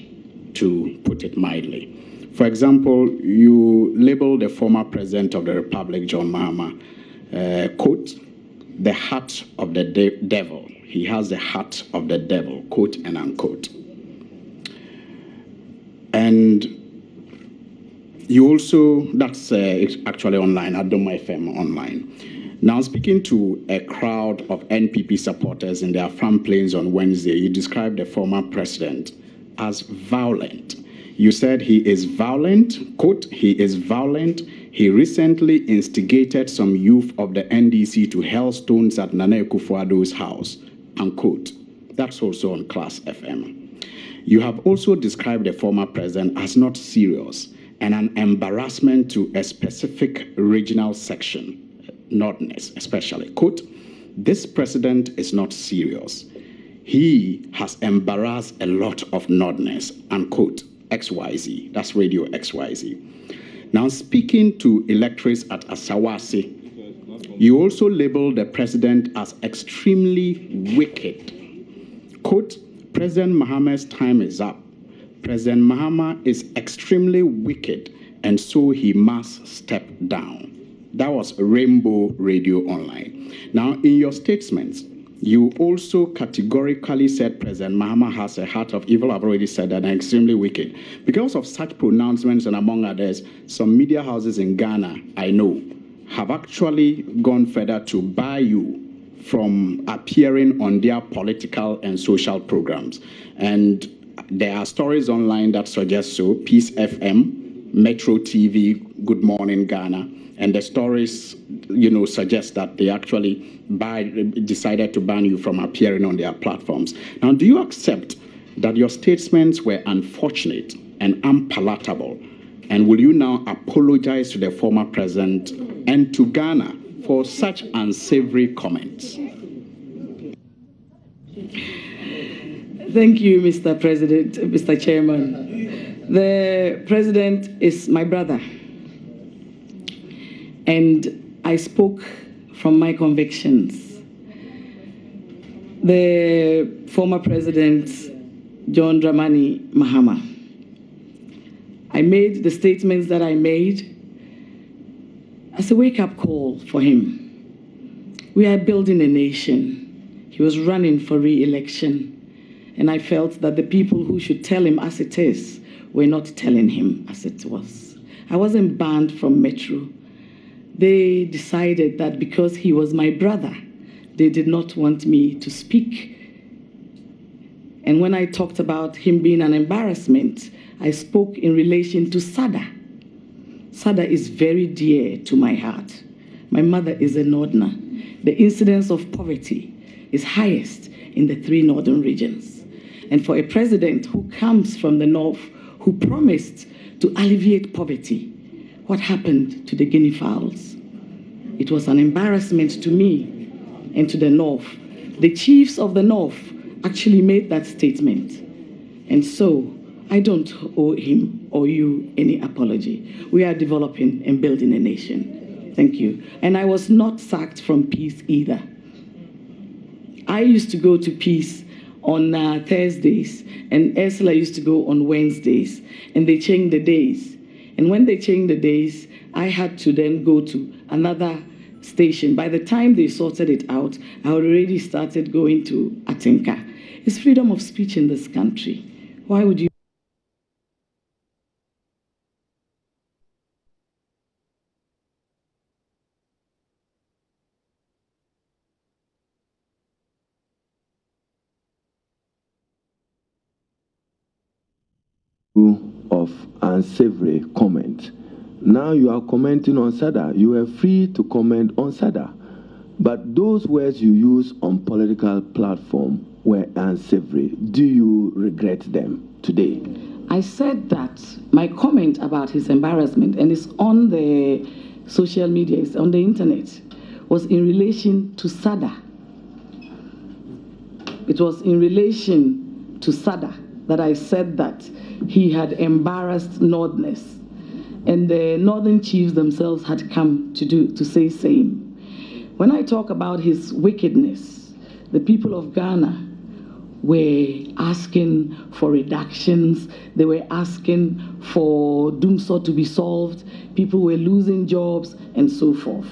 to put it mildly. For example, you labeled the former president of the Republic, John Mahama, quote, the heart of the devil. He has the heart of the devil, quote and unquote. And you also, that's actually online, Adom FM online. Now, speaking to a crowd of NPP supporters in their front planes on Wednesday, you described the former president as violent. You said he is violent, quote, he is violent. He recently instigated some youth of the NDC to hurl stones at Nana Akufo-Addo's house, unquote. That's also on Class FM. You have also described the former president as not serious and an embarrassment to a specific regional section, Northerners especially. Quote, this president is not serious. He has embarrassed a lot of Northerners, unquote. XYZ, that's Radio XYZ. Now, speaking to electors at Asawasi, you also labeled the president as extremely wicked. Quote, President Mahama's time is up. President Mahama is extremely wicked, and so he must step down. That was Rainbow Radio Online. Now, in your statements, you also categorically said President Mahama has a heart of evil. I've already said that, and extremely wicked. Because of such pronouncements, and among others, some media houses in Ghana, I know, have actually gone further to bar you from appearing on their political and social programs. And there are stories online that suggest so. Peace FM, Metro TV, Good Morning Ghana. And the stories, suggest that they actually decided to ban you from appearing on their platforms. Now, do you accept that your statements were unfortunate and unpalatable? And will you now apologize to the former president and to Ghana for such unsavory comments? Thank you, Mr. President, Mr. Chairman. The president is my brother. And I spoke from my convictions. The former president, John Dramani Mahama, I made the statements that I made as a wake-up call for him. We are building a nation. He was running for re-election, and I felt that the people who should tell him as it is were not telling him as it was. I wasn't banned from Metro. They decided that because he was my brother, they did not want me to speak. And when I talked about him being an embarrassment, I spoke in relation to Sada. Sada is very dear to my heart. My mother is a Northerner. The incidence of poverty is highest in the 3 northern regions. And for a president who comes from the north, who promised to alleviate poverty, what happened to the guinea fowls? It was an embarrassment to me and to the North. The chiefs of the North actually made that statement. And so I don't owe him or you any apology. We are developing and building a nation. Thank you. And I was not sacked from Peace either. I used to go to Peace on Thursdays, and Ursula used to go on Wednesdays, and they changed the days. And when they changed the days, I had to then go to another station. By the time they sorted it out, I already started going to Atinka. It's freedom of speech in this country. Why would you? of unsavory comment. Now you are commenting on SADA. You are free to comment on SADA. But those words you use on political platform were unsavory. Do you regret them today? I said that my comment about his embarrassment, and it's on the social media, it's on the internet, was in relation to SADA. It was in relation to SADA that I said that he had embarrassed Northerners, and the Northern chiefs themselves had come to say same. When I talk about his wickedness, the people of Ghana were asking for reductions. They were asking for Dumsor to be solved. People were losing jobs and so forth.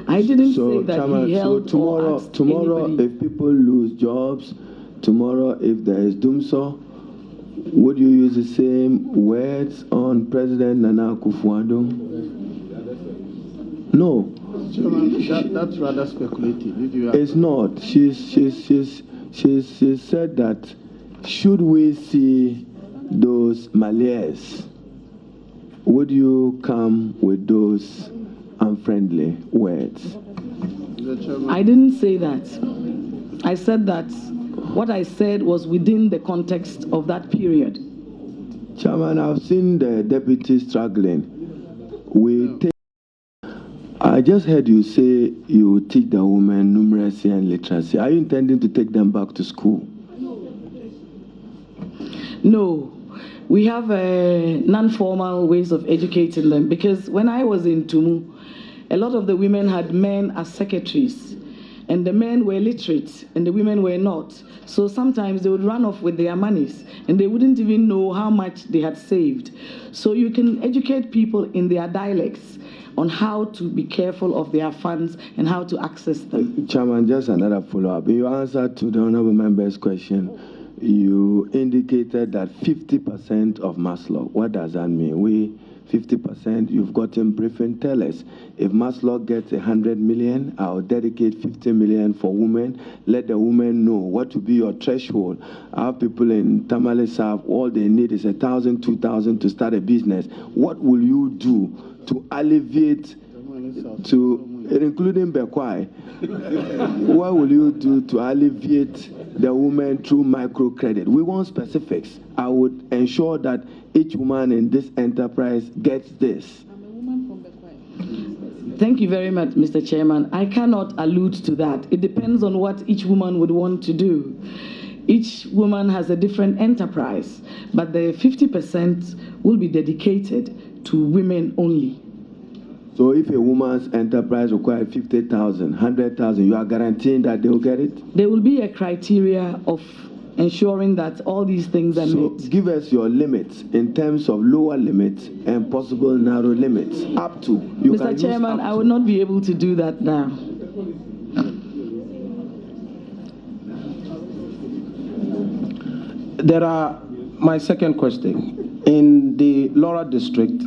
I didn't say that Chairman, he held tomorrow, anybody. if people lose jobs, tomorrow if there is Dumsor, would you use the same words on President Nana Akufo-Addo? No. Chairman, that's rather speculative. If you it's not. She said that should we see those malairs, would you come with those unfriendly words? I didn't say that. I said that what I said was within the context of that period. Chairman, I've seen the deputy struggling. I just heard you say you teach the women numeracy and literacy. Are you intending to take them back to school? No. We have non-formal ways of educating them, because when I was in Tumu, a lot of the women had men as secretaries, and the men were literate and the women were not. So sometimes they would run off with their monies and they wouldn't even know how much they had saved. So you can educate people in their dialects on how to be careful of their funds and how to access them. Chairman, just another follow-up. In your answer to the honorable member's question, you indicated that 50% of Maslow. What does that mean? 50%, you've gotten briefing. Tell us, if Maslow gets 100 million, I'll dedicate 50 million for women. Let the women know what will be your threshold. Our people in Tamale South, all they need is 1,000, 2,000 to start a business. What will you do to alleviate, including Bekwai, what will you do to alleviate the women through microcredit? We want specifics. I would ensure that each woman in this enterprise gets this. Thank you very much, Mr. Chairman. I cannot allude to that. It depends on what each woman would want to do. Each woman has a different enterprise, but the 50% will be dedicated to women only. So if a woman's enterprise requires 50,000, 100,000, you are guaranteeing that they will get it? There will be a criteria of ensuring that all these things are met. So give us your limits in terms of lower limits and possible narrow limits. Up to. Mr. Chairman, I would not be able to do that now. My second question. In the Laura district,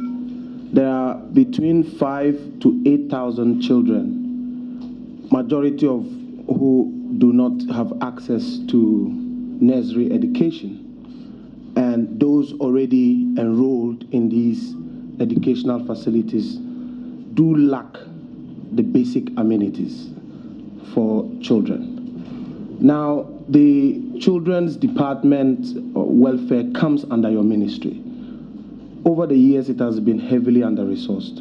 there are between 5,000 to 8,000 children, majority of who do not have access to nursery education. And those already enrolled in these educational facilities do lack the basic amenities for children. Now, the Children's Department of Welfare comes under your ministry. Over the years, it has been heavily under-resourced.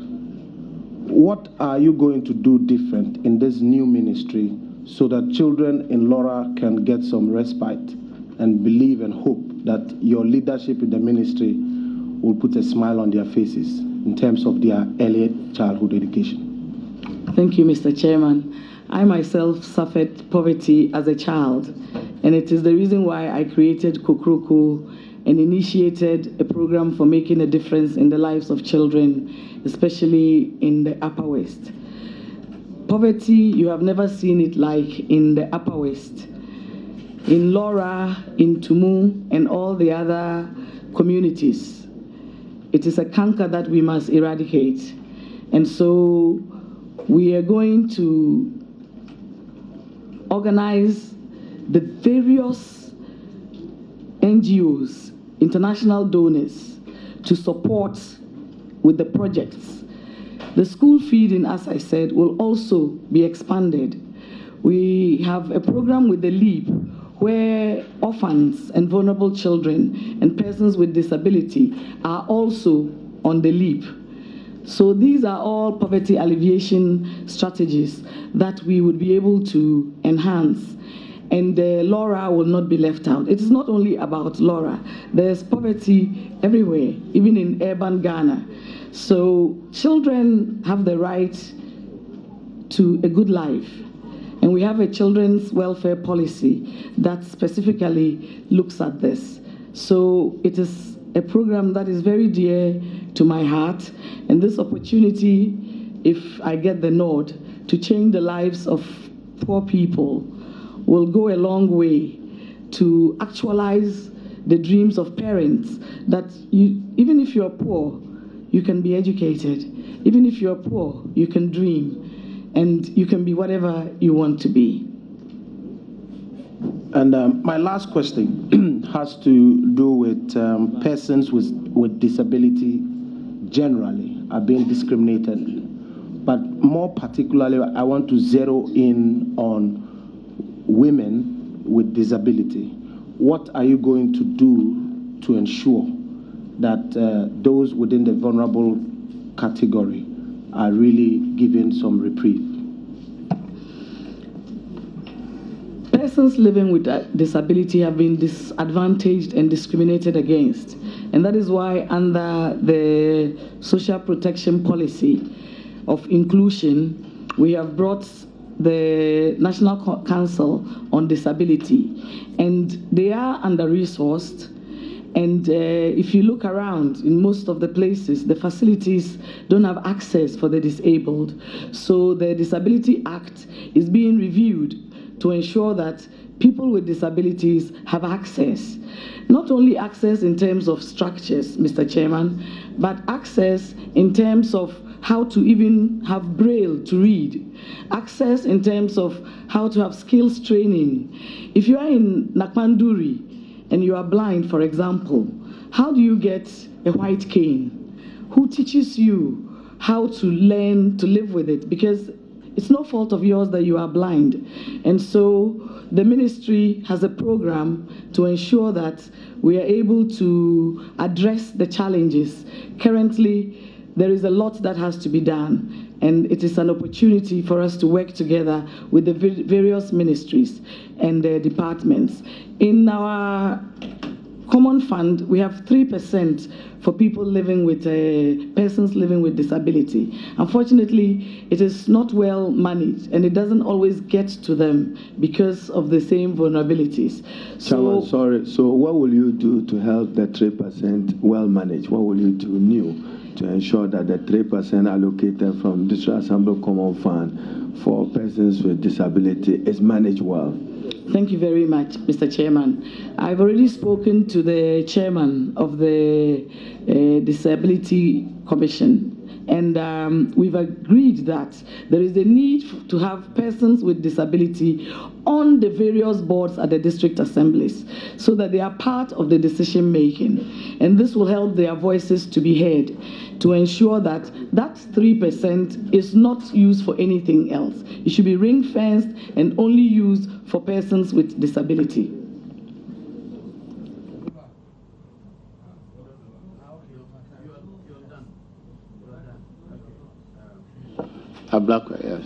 What are you going to do different in this new ministry so that children in Laura can get some respite and believe and hope that your leadership in the ministry will put a smile on their faces in terms of their early childhood education? Thank you, Mr. Chairman. I myself suffered poverty as a child, and it is the reason why I created Kokroko and initiated a program for making a difference in the lives of children, especially in the Upper West. Poverty, you have never seen it like in the Upper West. In Laura, in Tumu, and all the other communities, it is a canker that we must eradicate. And so we are going to organize the various NGOs international donors to support with the projects. The school feeding, as I said, will also be expanded. We have a program with the LEAP where orphans and vulnerable children and persons with disability are also on the LEAP. So these are all poverty alleviation strategies that we would be able to enhance. And Laura will not be left out. It is not only about Laura. There's poverty everywhere, even in urban Ghana. So children have the right to a good life. And we have a children's welfare policy that specifically looks at this. So it is a program that is very dear to my heart. And this opportunity, if I get the nod, to change the lives of poor people will go a long way to actualize the dreams of parents that even if you're poor, you can be educated. Even if you're poor, you can dream, and you can be whatever you want to be. And my last question has to do with persons with disability generally are being discriminated. But more particularly, I want to zero in on women with disability. What are you going to do to ensure that those within the vulnerable category are really given some reprieve? Persons living with disability have been disadvantaged and discriminated against. And that is why under the social protection policy of inclusion, we have brought the National Council on Disability, and they are under-resourced. And if you look around in most of the places, the facilities don't have access for the disabled. So the Disability Act is being reviewed to ensure that people with disabilities have access. Not only access in terms of structures, Mr. Chairman, but access in terms of how to even have Braille to read, access in terms of how to have skills training. If you are in Nakmanduri and you are blind, for example, how do you get a white cane? Who teaches you how to learn to live with it? Because it's no fault of yours that you are blind. And so the ministry has a program to ensure that we are able to address the challenges. Currently, there is a lot that has to be done, and it is an opportunity for us to work together with the various ministries and their departments. In our common fund, we have 3% for people living with persons living with disability. Unfortunately, it is not well managed, and it doesn't always get to them because of the same vulnerabilities. So, sorry. So, what will you do to help the 3% well managed? What will you do new to ensure that the 3% allocated from District Assembly Common Fund for persons with disability is managed well? Thank you very much, Mr. Chairman. I've already spoken to the chairman of the Disability Commission, and we've agreed that there is a need to have persons with disability on the various boards at the district assemblies so that they are part of the decision making. And this will help their voices to be heard to ensure that that 3% is not used for anything else. It should be ring-fenced and only used for persons with disability. Yes.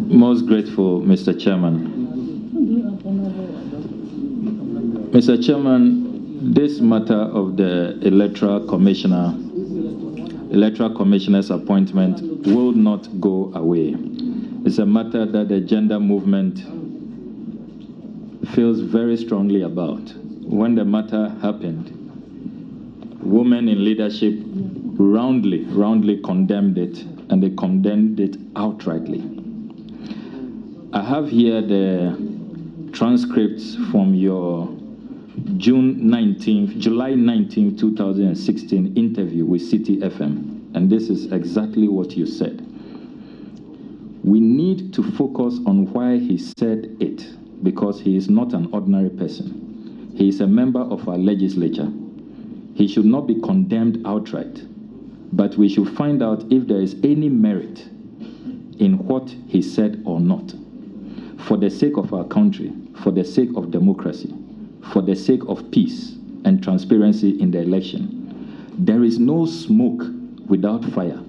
Most grateful, Mr. Chairman. Mr. Chairman, this matter of the electoral commissioner's appointment will not go away. It's a matter that the gender movement feels very strongly about. When the matter happened, women in leadership roundly condemned it, and they condemned it outrightly. I have here the transcripts from your July 19th, 2016 interview with City FM, and this is exactly what you said. We need to focus on why he said it, because he is not an ordinary person. He is a member of our legislature. He should not be condemned outright, but we should find out if there is any merit in what he said or not. For the sake of our country, for the sake of democracy, for the sake of peace and transparency in the election, there is no smoke without fire.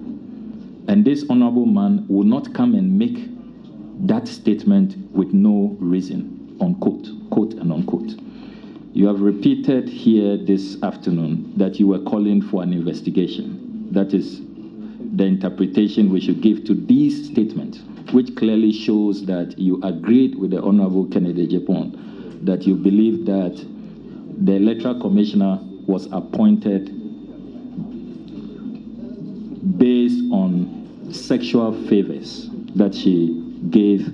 And this honorable man will not come and make that statement with no reason, unquote, quote and unquote. You have repeated here this afternoon that you were calling for an investigation. That is the interpretation we should give to these statements, which clearly shows that you agreed with the Honorable Kennedy Djaba, that you believe that the Electoral Commissioner was appointed based on sexual favors that she gave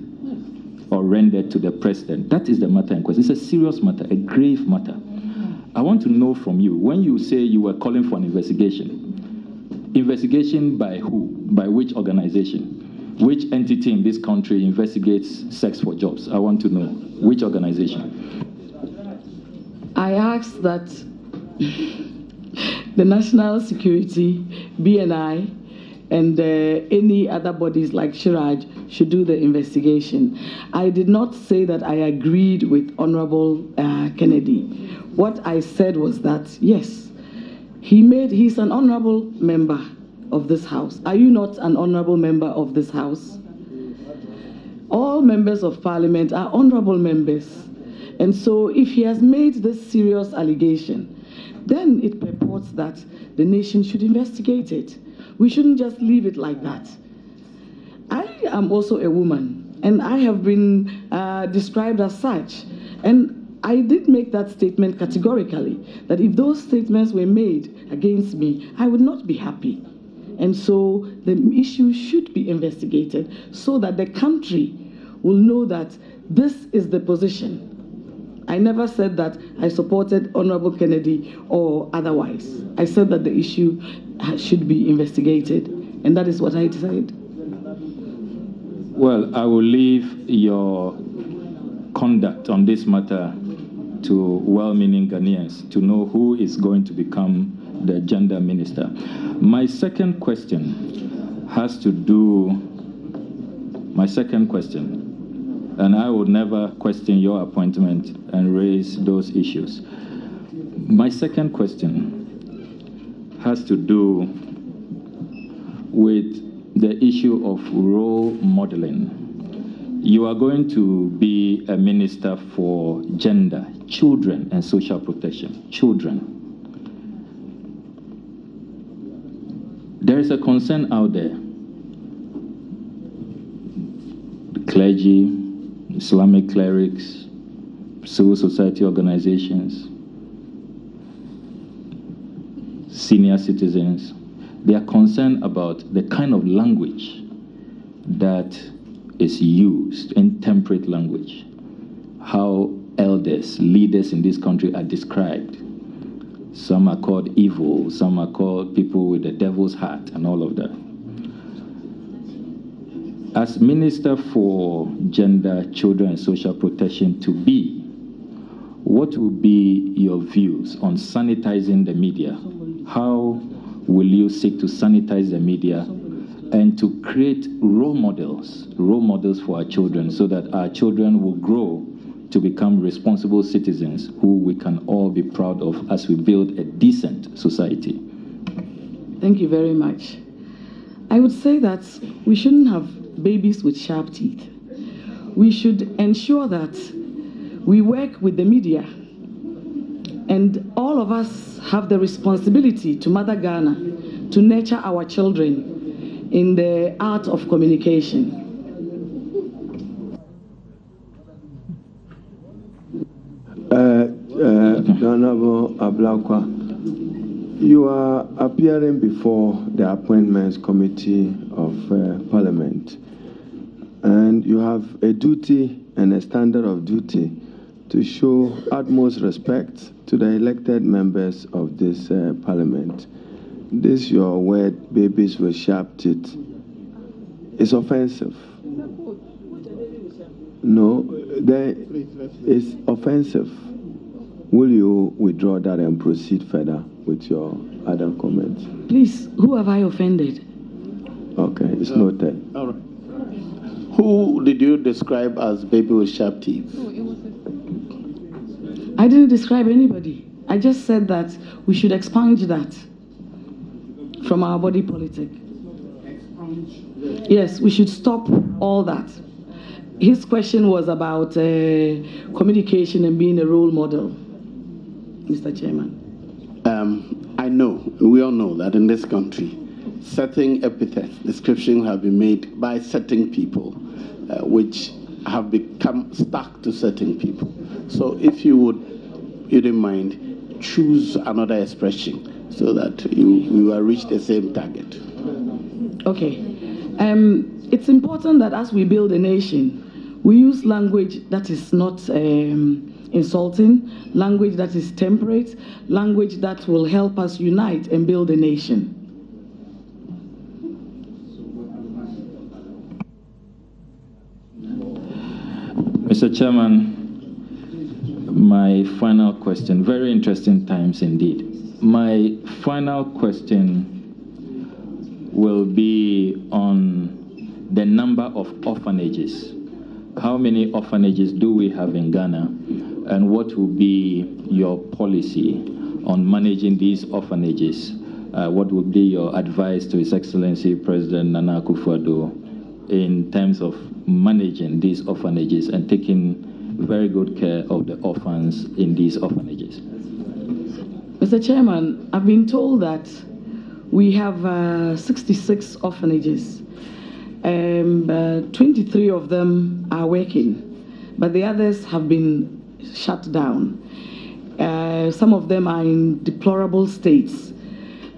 or rendered to the president. That is the matter in question. It's a serious matter, a grave matter. I want to know from you, when you say you were calling for an investigation by who? By which organization? Which entity in this country investigates sex for jobs? I want to know which organization. I asked that the National Security, BNI, and any other bodies like Shiraj should do the investigation. I did not say that I agreed with Honorable Kennedy. What I said was that, yes, he's an honorable member of this House. Are you not an honorable member of this House? All members of Parliament are honorable members. And so if he has made this serious allegation, then it purports that the nation should investigate it. We shouldn't just leave it like that. I am also a woman, and I have been described as such. And I did make that statement categorically, that if those statements were made against me, I would not be happy. And so the issue should be investigated so that the country will know that this is the position. I never said that I supported Honorable Kennedy or otherwise. I said that the issue should be investigated, and that is what I decided. Well, I will leave your conduct on this matter to well-meaning Ghanaians to know who is going to become the gender minister. My second question has to do, and I would never question your appointment and raise those issues. My second question has to do with the issue of role modeling. You are going to be a minister for gender, children, and social protection. Children. There is a concern out there. The clergy, Islamic clerics, civil society organizations, senior citizens, they are concerned about the kind of language that is used, intemperate language, how elders, leaders in this country are described. Some are called evil, some are called people with the devil's heart, and all of that. As Minister for Gender, Children and Social Protection to be, what will be your views on sanitizing the media? How will you seek to sanitize the media and to create role models for our children so that our children will grow to become responsible citizens who we can all be proud of as we build a decent society? Thank you very much. I would say that we shouldn't have babies with sharp teeth. We should ensure that we work with the media, and all of us have the responsibility to Mother Ghana to nurture our children in the art of communication. Honorable Ablakwa, you are appearing before the Appointments Committee of Parliament, and you have a duty and a standard of duty to show utmost respect to the elected members of this Parliament. This your word, babies with sharp teeth, is offensive. No, It's offensive. Will you withdraw that and proceed further with your other comments? Please, who have I offended? Okay, it's noted. All right. Who did you describe as baby with sharp teeth? I didn't describe anybody. I just said that we should expunge that from our body politic. Yes, we should stop all that. His question was about communication and being a role model, Mr. Chairman. I know, we all know that in this country, certain epithets, descriptions have been made by certain people, which have become stuck to certain people. So if you didn't mind, choose another expression so that you will reach the same target. Okay. It's important that as we build a nation, we use language that is not insulting, language that is temperate, language that will help us unite and build a nation. Mr. Chairman, my final question, very interesting times indeed. My final question will be on the number of orphanages. How many orphanages do we have in Ghana? And what will be your policy on managing these orphanages? What would be your advice to His Excellency President Nana Akufo-Addo in terms of managing these orphanages and taking very good care of the orphans in these orphanages? Mr. Chairman, I've been told that we have 66 orphanages. 23 of them are working, but the others have been shut down. Some of them are in deplorable states.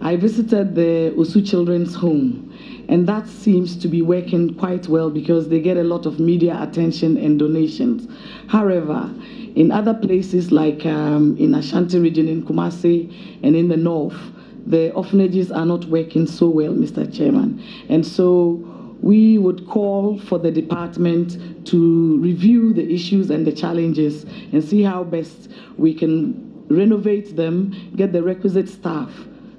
I visited the Osu Children's Home, and that seems to be working quite well because they get a lot of media attention and donations. However, in other places like in Ashanti region, in Kumasi, and in the north, the orphanages are not working so well, Mr. Chairman. And so we would call for the department to review the issues and the challenges and see how best we can renovate them, get the requisite staff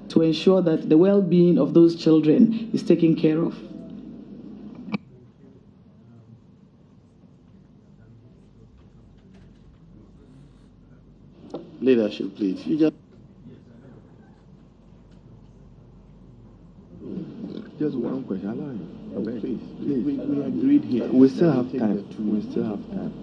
to ensure that the well-being of those children is taken care of. Leadership, please. You just one question. Allow you. Please. We agreed here. We still have time. We still have time.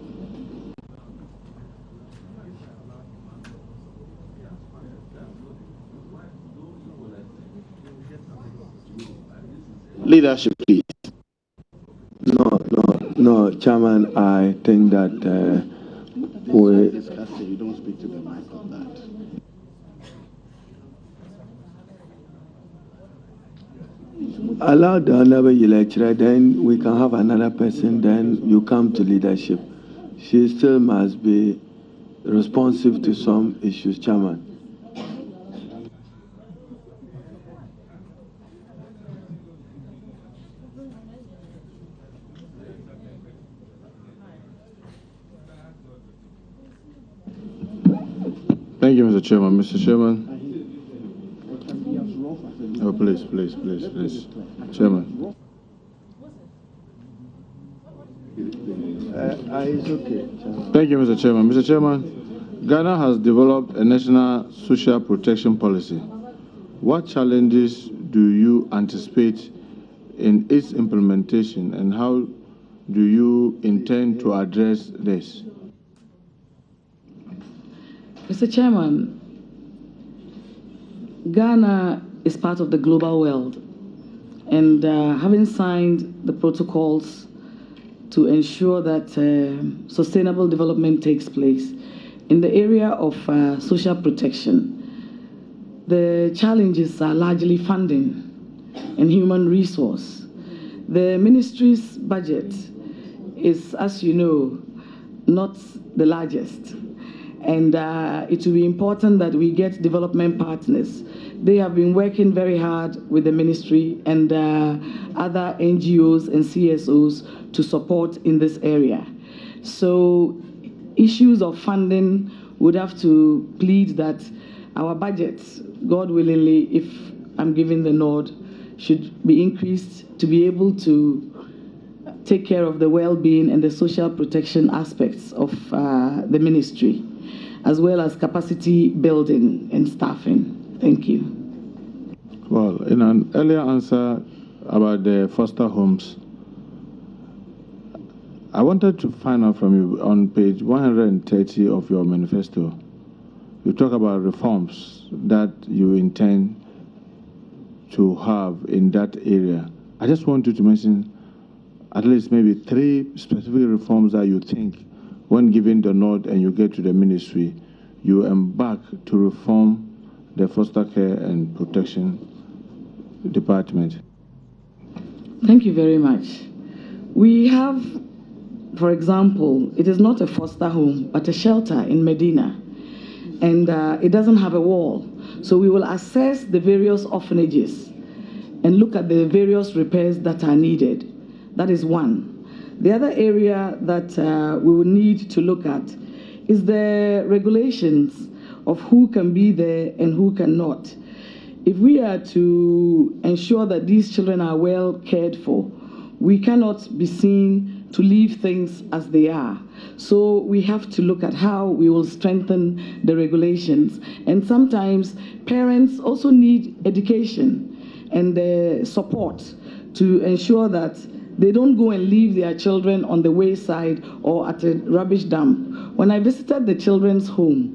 Leadership, please. No, Chairman, I think that we discuss it. You don't speak to the mic on that. allow the honorable lecturer, then we can have another person, then you come to leadership. She still must be responsive to some issues, Chairman. Thank you, Mr. Chairman. Mr. Chairman. Oh, please. Chairman. It's okay, Chairman. Thank you, Mr. Chairman. Mr. Chairman, Ghana has developed a national social protection policy. What challenges do you anticipate in its implementation, and how do you intend to address this? Mr. Chairman, Ghana is part of the global world, and having signed the protocols to ensure that sustainable development takes place in the area of social protection, the challenges are largely funding and human resource. The ministry's budget is, as you know, not the largest. And it will be important that we get development partners. They have been working very hard with the ministry and other NGOs and CSOs to support in this area. So issues of funding would have to plead that our budget, God willingly, if I'm given the nod, should be increased to be able to take care of the well-being and the social protection aspects of the ministry, as well as capacity building and staffing. Thank you. Well, in an earlier answer about the foster homes, I wanted to find out from you on page 130 of your manifesto. You talk about reforms that you intend to have in that area. I just want you to mention at least maybe 3 specific reforms that you think, when given the nod and you get to the ministry, you embark to reform the foster care and protection department. Thank you very much. We have, for example, it is not a foster home, but a shelter in Medina. And it doesn't have a wall. So we will assess the various orphanages and look at the various repairs that are needed. That is one. The other area that we will need to look at is the regulations of who can be there and who cannot. If we are to ensure that these children are well cared for, we cannot be seen to leave things as they are. So we have to look at how we will strengthen the regulations. And sometimes parents also need education and support to ensure that they don't go and leave their children on the wayside or at a rubbish dump. When I visited the children's home,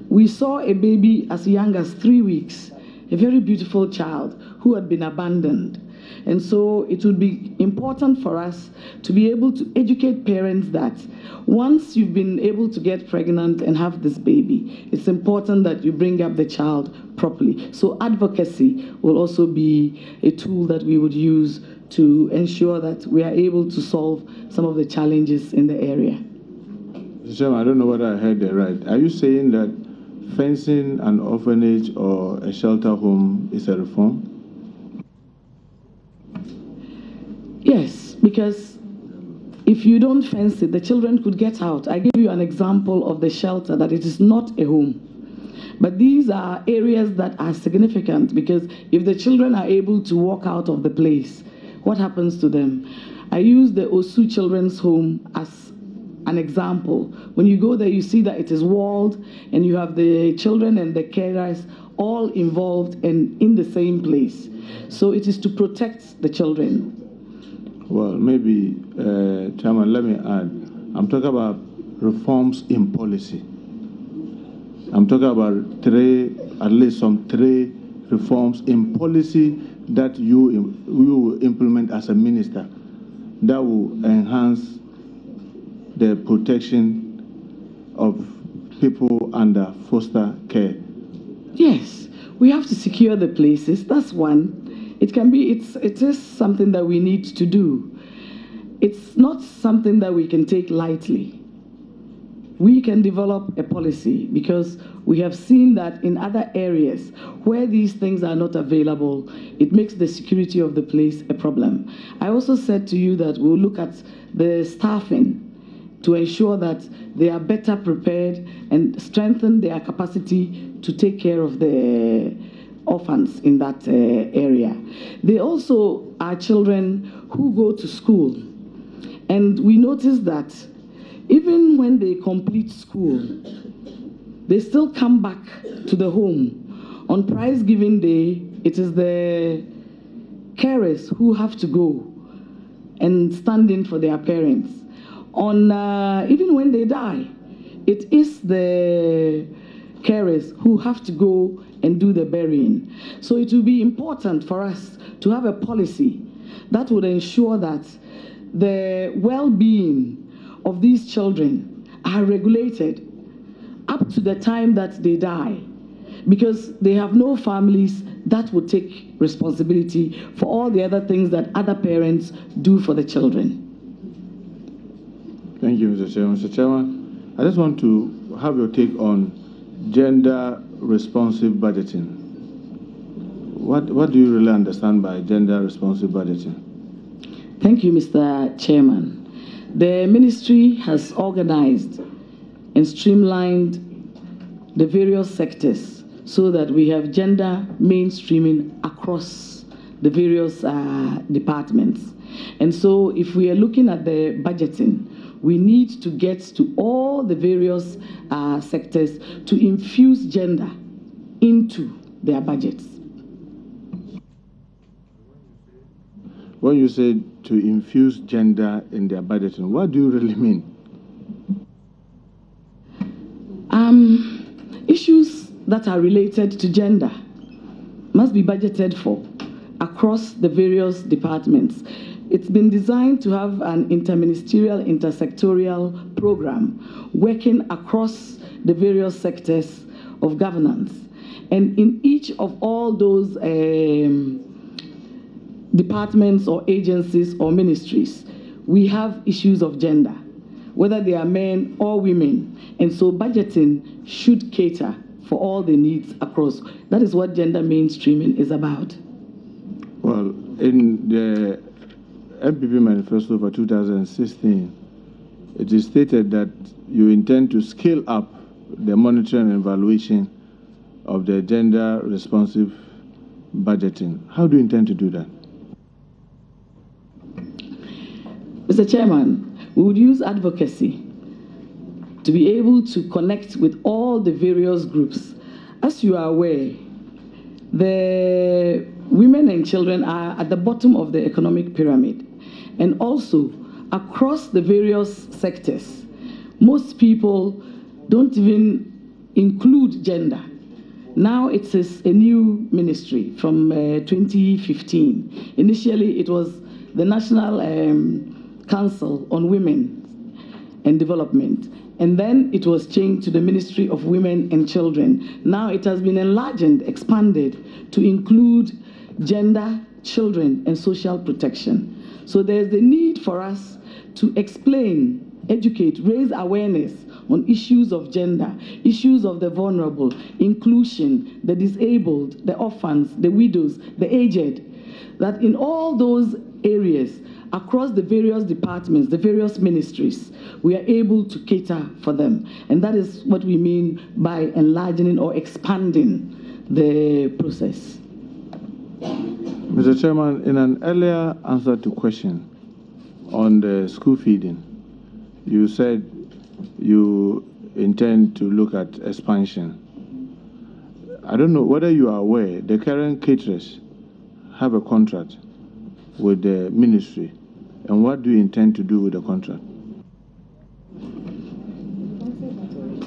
we saw a baby as young as 3 weeks, a very beautiful child who had been abandoned. And so it would be important for us to be able to educate parents that once you've been able to get pregnant and have this baby, it's important that you bring up the child properly. So advocacy will also be a tool that we would use to ensure that we are able to solve some of the challenges in the area. Mr. I don't know whether I heard that right. Are you saying that fencing an orphanage or a shelter home is a reform? Yes, because if you don't fence it, the children could get out. I give you an example of the shelter, that it is not a home. But these are areas that are significant, because if the children are able to walk out of the place, what happens to them? I use the Osu Children's Home as an example. When you go there, you see that it is walled, and you have the children and the carers all involved and in the same place. So it is to protect the children. Well, maybe, Chairman, let me add. I'm talking about reforms in policy. I'm talking about at least some 3 reforms in policy that you will implement as a minister that will enhance the protection of people under foster care. Yes, we have to secure the places. That's one. It is something that we need to do. It's not something that we can take lightly. We can develop a policy, because we have seen that in other areas where these things are not available, it makes the security of the place a problem. I also said to you that we'll look at the staffing to ensure that they are better prepared and strengthen their capacity to take care of the orphans in that area. They also are children who go to school. And we notice that even when they complete school, they still come back to the home. On prize giving day, it is the carers who have to go and stand in for their parents. Even when they die, it is the carers who have to go and do the burying. So it will be important for us to have a policy that would ensure that the well-being of these children are regulated up to the time that they die, because they have no families that would take responsibility for all the other things that other parents do for the children. Thank you, Mr. Chairman. Mr. Chairman, I just want to have your take on gender-responsive budgeting. What do you really understand by gender-responsive budgeting? Thank you, Mr. Chairman. The ministry has organized and streamlined the various sectors so that we have gender mainstreaming across the various departments. And so if we are looking at the budgeting, we need to get to all the various sectors to infuse gender into their budgets. When you say to infuse gender in their budgeting, what do you really mean? Issues that are related to gender must be budgeted for across the various departments. It's been designed to have an interministerial, intersectorial program working across the various sectors of governance. And in each of all those departments or agencies or ministries, we have issues of gender, whether they are men or women. And so budgeting should cater for all the needs across. That is what gender mainstreaming is about. Well, in the MPP manifesto for 2016, it is stated that you intend to scale up the monitoring and evaluation of the gender responsive budgeting. How do you intend to do that? Mr. Chairman, we would use advocacy to be able to connect with all the various groups. As you are aware, the women and children are at the bottom of the economic pyramid. And also, across the various sectors, most people don't even include gender. Now it is a new ministry from 2015. Initially, it was the National Council on Women and Development. And then it was changed to the Ministry of Women and Children. Now it has been enlarged and expanded to include gender, children, and social protection. So there's the need for us to explain, educate, raise awareness on issues of gender, issues of the vulnerable, inclusion, the disabled, the orphans, the widows, the aged, that in all those areas, across the various departments, the various ministries, we are able to cater for them. And that is what we mean by enlarging or expanding the process. Mr. Chairman, in an earlier answer to question on the school feeding, you said you intend to look at expansion. I don't know whether you are aware, the current caterers have a contract with the ministry. And what do you intend to do with the contract?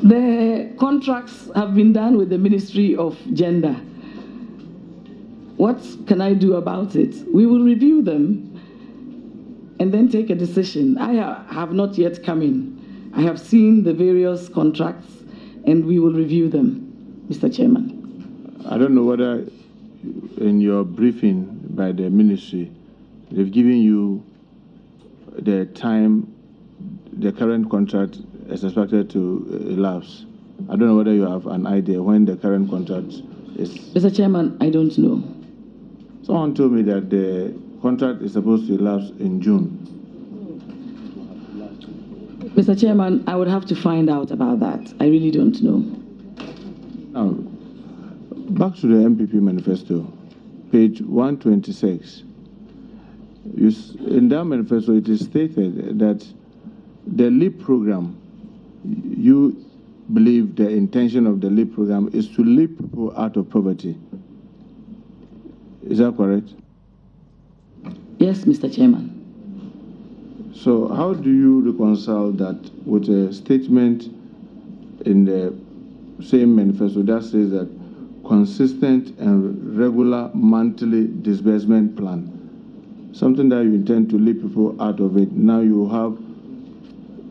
The contracts have been done with the Ministry of Gender. What can I do about it? We will review them and then take a decision. I have not yet come in. I have seen the various contracts and we will review them, Mr. Chairman. I don't know whether in your briefing by the ministry, they've given you the time the current contract is expected to elapse. I don't know whether you have an idea when the current contract is. Mr. Chairman, I don't know. Someone told me that the contract is supposed to elapse in June. Mr. Chairman, I would have to find out about that. I really don't know. Now, back to the MPP manifesto, page 126. In that manifesto, it is stated that the LEAP program, you believe the intention of the LEAP program is to lift people out of poverty. Is that correct? Yes, Mr. Chairman. So how do you reconcile that with a statement in the same manifesto that says that consistent and regular monthly disbursement plan? Something that you intend to lead people out of it. Now you have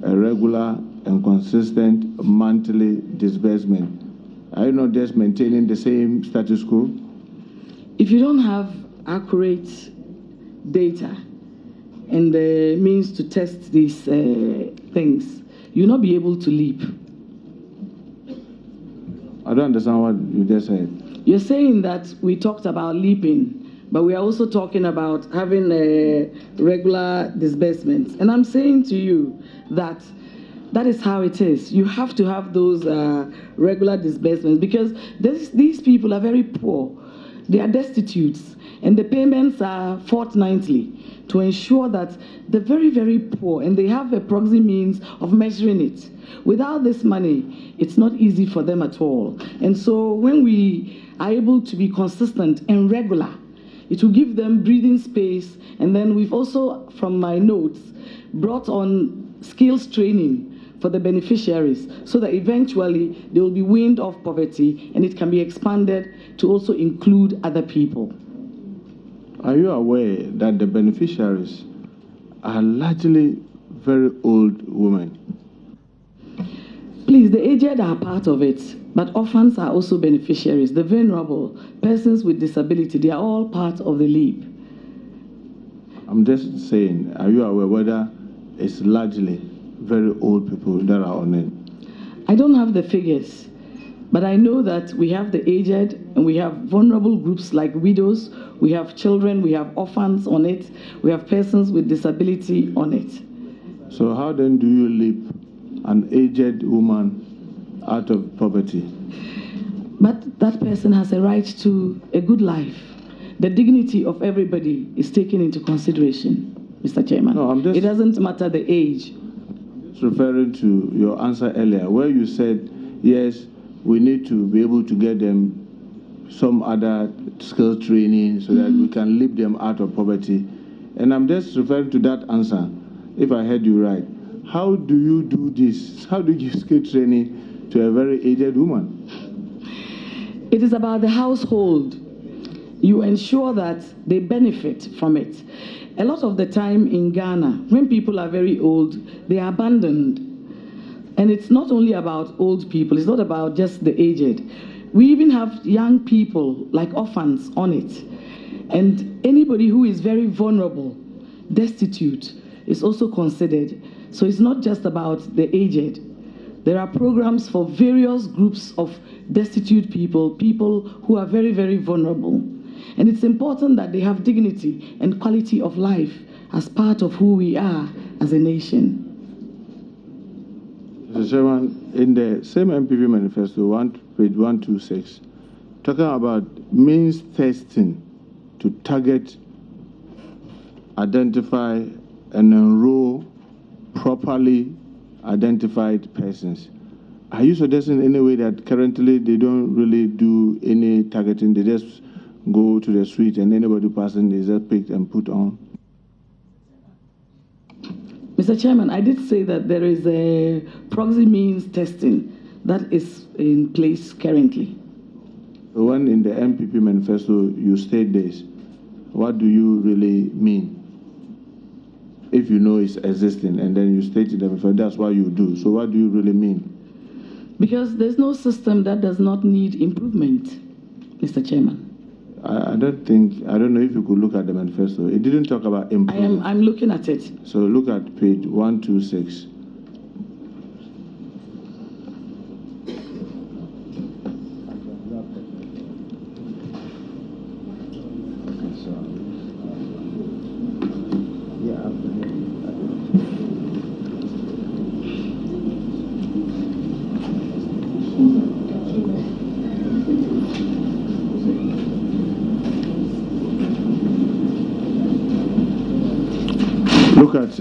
a regular and consistent monthly disbursement. Are you not just maintaining the same status quo? If you don't have accurate data and the means to test these things, you'll not be able to leap. I don't understand what you just said. You're saying that we talked about leaping but we are also talking about having regular disbursements. And I'm saying to you that that is how it is. You have to have those regular disbursements because these people are very poor. They are destitute, and the payments are fortnightly to ensure that they're very, very poor, and they have a proxy means of measuring it. Without this money, it's not easy for them at all. And so when we are able to be consistent and regular, it will give them breathing space. And then we've also, from my notes, brought on skills training for the beneficiaries so that eventually they will be weaned off poverty and it can be expanded to also include other people. Are you aware that the beneficiaries are largely very old women? Please, the aged are part of it, but orphans are also beneficiaries. The vulnerable, persons with disability, they are all part of the LEAP. I'm just saying, are you aware whether it's largely very old people that are on it? I don't have the figures, but I know that we have the aged and we have vulnerable groups like widows, we have children, we have orphans on it, we have persons with disability on it. So how then do you leap an aged woman out of poverty? But that person has a right to a good life. The dignity of everybody is taken into consideration, Mr. Chairman. No, it doesn't matter the age. Referring to your answer earlier, where you said, yes, we need to be able to get them some other skill training so that we can lift them out of poverty. And I'm just referring to that answer, if I heard you right. How do you do this? How do you give skill training to a very aged woman? It is about the household. You ensure that they benefit from it. A lot of the time in Ghana, when people are very old, they are abandoned. And it's not only about old people, it's not about just the aged. We even have young people, like orphans, on it. And anybody who is very vulnerable, destitute, is also considered. So it's not just about the aged. There are programs for various groups of destitute people, people who are very, very vulnerable. And it's important that they have dignity and quality of life as part of who we are as a nation. Mr. Chairman, in the same MPP manifesto, page 126, talking about means testing to target, identify, and enroll properly identified persons. Are you suggesting in any way that currently they don't really do any targeting, they just go to the street and anybody passing is just picked and put on? Mr. Chairman, I did say that there is a proxy means testing that is in place currently. When in the MPP manifesto you state this, what do you really mean? If you know it's existing and then you state it, that's what you do. So what do you really mean? Because there's no system that does not need improvement, Mr. Chairman. I don't know if you could look at the manifesto. It didn't talk about improvement. I'm looking at it. So look at page 126. Look at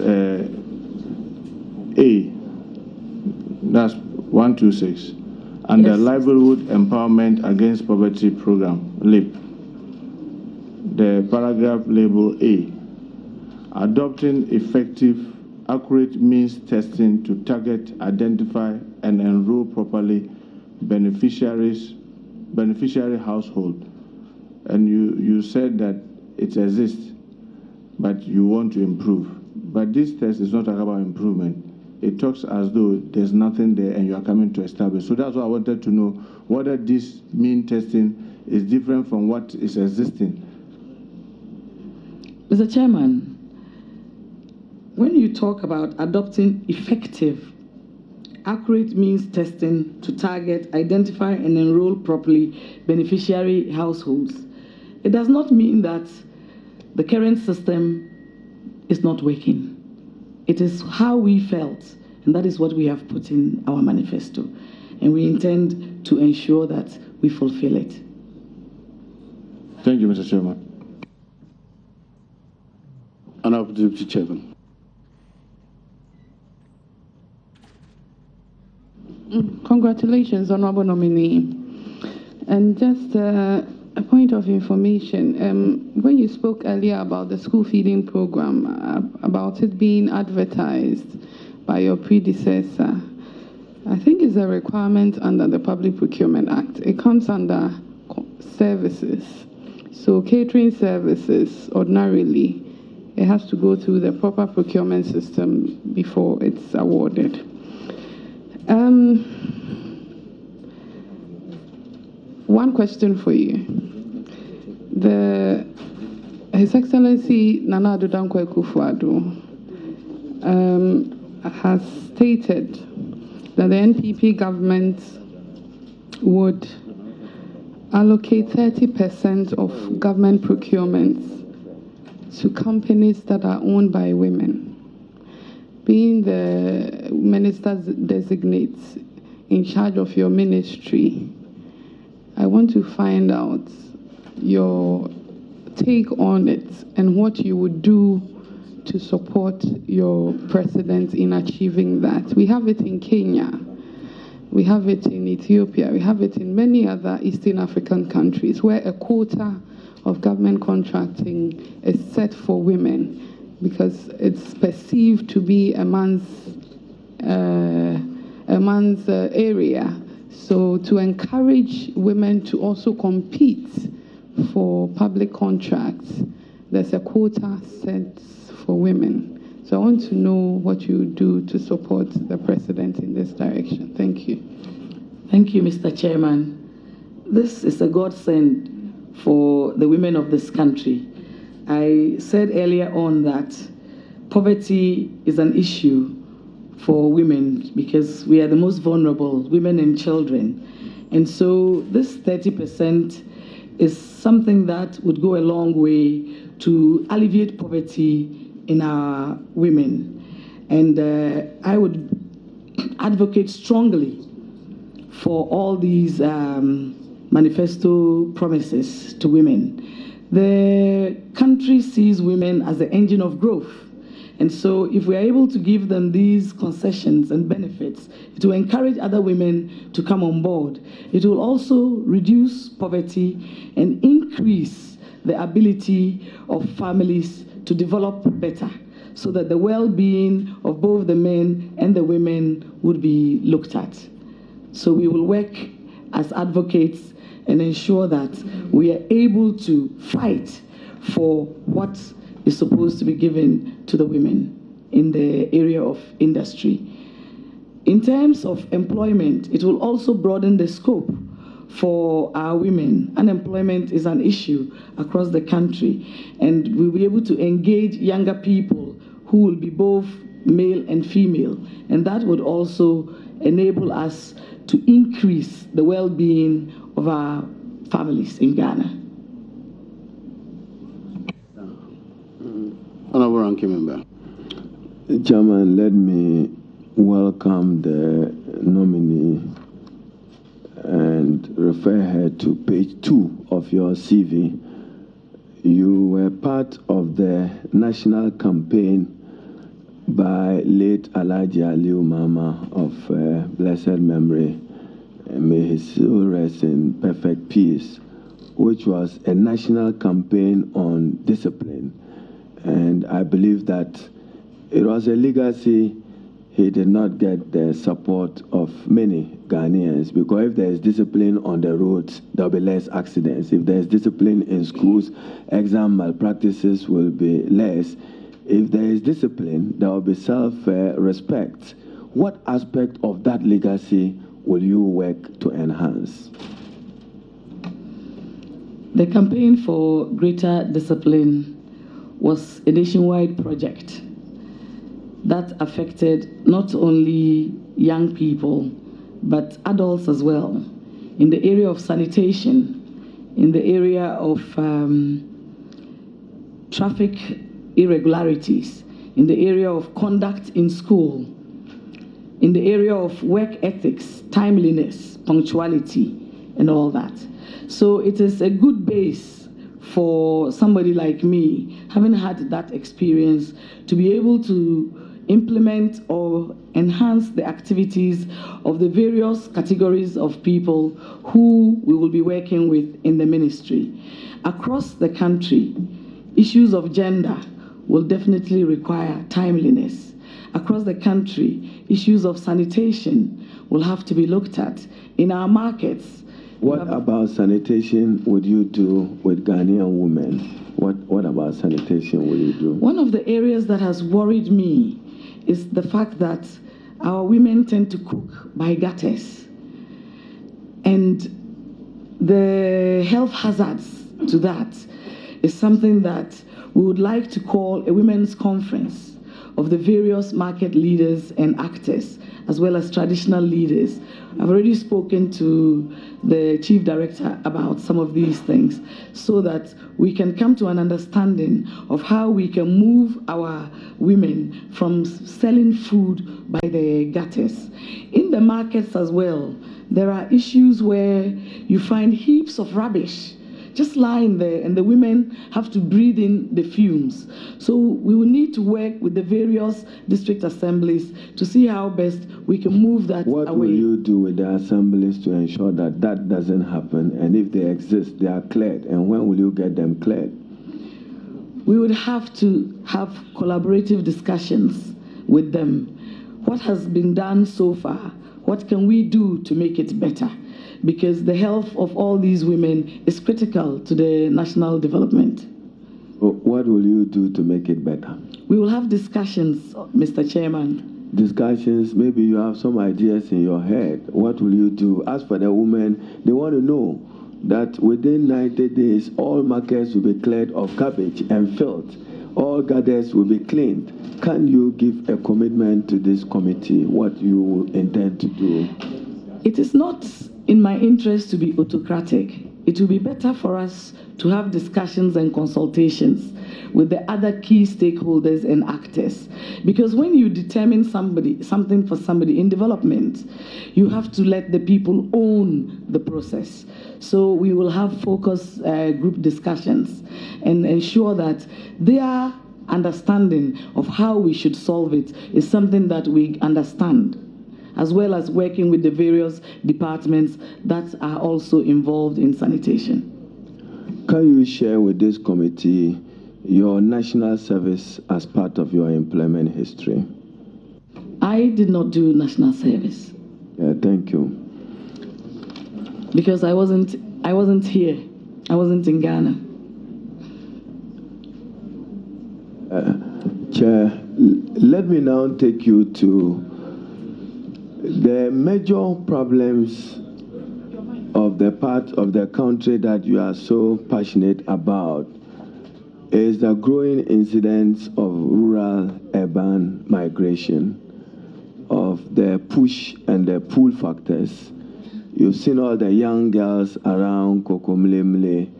A, that's 126, and the Livelihood Empowerment Against Poverty Program, LEAP. The paragraph labeled A, adopting effective, accurate means testing to target, identify, and enroll properly beneficiary household. And you said that it exists, but you want to improve. But this test is not talking about improvement. It talks as though there's nothing there and you are coming to establish. So that's why I wanted to know whether this mean testing is different from what is existing. Mr. Chairman, when you talk about adopting effective, accurate means testing to target, identify, and enroll properly beneficiary households, it does not mean that the current system is not working. It is how we felt, and that is what we have put in our manifesto. And we intend to ensure that we fulfill it. Thank you, Mr. Chairman. Honorable Deputy Chairman. Congratulations, Honorable Nominee. And just a point of information, when you spoke earlier about the school feeding program, about it being advertised by your predecessor, I think it's a requirement under the Public Procurement Act. It comes under services. So catering services, ordinarily, it has to go through the proper procurement system before it's awarded. One question for you. His Excellency Nana Addo Dankwa Akufo-Addo has stated that the NPP government would allocate 30% of government procurements to companies that are owned by women. Being the Minister-Designate in charge of your ministry, I want to find out your take on it and what you would do to support your president in achieving that. We have it in Kenya, we have it in Ethiopia, we have it in many other Eastern African countries where a quota of government contracting is set for women because it's perceived to be a man's area. So to encourage women to also compete for public contracts, there's a quota set for women. So I want to know what you do to support the president in this direction. Thank you. Thank you, Mr. Chairman. This is a godsend for the women of this country. I said earlier on that poverty is an issue for women because we are the most vulnerable, women and children. And so this 30% is something that would go a long way to alleviate poverty in our women. And I would advocate strongly for all these manifesto promises to women. The country sees women as the engine of growth. And so if we are able to give them these concessions and benefits, it will encourage other women to come on board. It will also reduce poverty and increase the ability of families to develop better so that the well-being of both the men and the women would be looked at. So we will work as advocates and ensure that we are able to fight for what is supposed to be given to the women in the area of industry. In terms of employment, it will also broaden the scope for our women. Unemployment is an issue across the country, and we'll be able to engage younger people who will be both male and female, and that would also enable us to increase the well-being of our families in Ghana. Honorable Ranking Member. Chairman, let me welcome the nominee and refer her to page 2 of your CV. You were part of the national campaign by late Alhaji Aliu Mama of blessed memory, may his soul rest in perfect peace, which was a national campaign on discipline. And I believe that it was a legacy. He did not get the support of many Ghanaians, because if there is discipline on the roads, there will be less accidents. If there is discipline in schools, exam malpractices will be less. If there is discipline, there will be self-respect. What aspect of that legacy will you work to enhance? The campaign for greater discipline was a nationwide project that affected not only young people, but adults as well, in the area of sanitation, in the area of traffic irregularities, in the area of conduct in school, in the area of work ethics, timeliness, punctuality, and all that. So it is a good base for somebody like me, having had that experience, to be able to implement or enhance the activities of the various categories of people who we will be working with in the ministry. Across the country, issues of gender will definitely require timeliness. Across the country, issues of sanitation will have to be looked at. In our markets, what about sanitation would you do with Ghanaian women? What about sanitation will you do? One of the areas that has worried me is the fact that our women tend to cook by gutters. And the health hazards to that is something that we would like to call a women's conference of the various market leaders and actors, as well as traditional leaders. I've already spoken to the chief director about some of these things so that we can come to an understanding of how we can move our women from selling food by the gutters. In the markets as well, there are issues where you find heaps of rubbish just lying there, and the women have to breathe in the fumes. So we will need to work with the various district assemblies to see how best we can move that away. What will you do with the assemblies to ensure that that doesn't happen? And if they exist, they are cleared. And when will you get them cleared? We would have to have collaborative discussions with them. What has been done so far? What can we do to make it better? Because the health of all these women is critical to the national development. What will you do to make it better? We will have discussions, Mr. Chairman. Discussions, maybe you have some ideas in your head. What will you do? As for the women, they want to know that within 90 days, all markets will be cleared of garbage and filth. All gutters will be cleaned. Can you give a commitment to this committee, what you intend to do? It is not in my interest to be autocratic. It will be better for us to have discussions and consultations with the other key stakeholders and actors. Because when you determine something for somebody in development, you have to let the people own the process. So we will have focus group discussions and ensure that their understanding of how we should solve it is something that we understand, as well as working with the various departments that are also involved in sanitation. Can you share with this committee your national service as part of your employment history? I did not do national service. Thank you. Because I wasn't here. I wasn't in Ghana. Chair, let me now take you to the major problems of the part of the country that you are so passionate about is the growing incidence of rural-urban migration, of the push and the pull factors. You've seen all the young girls around Kokomlemle,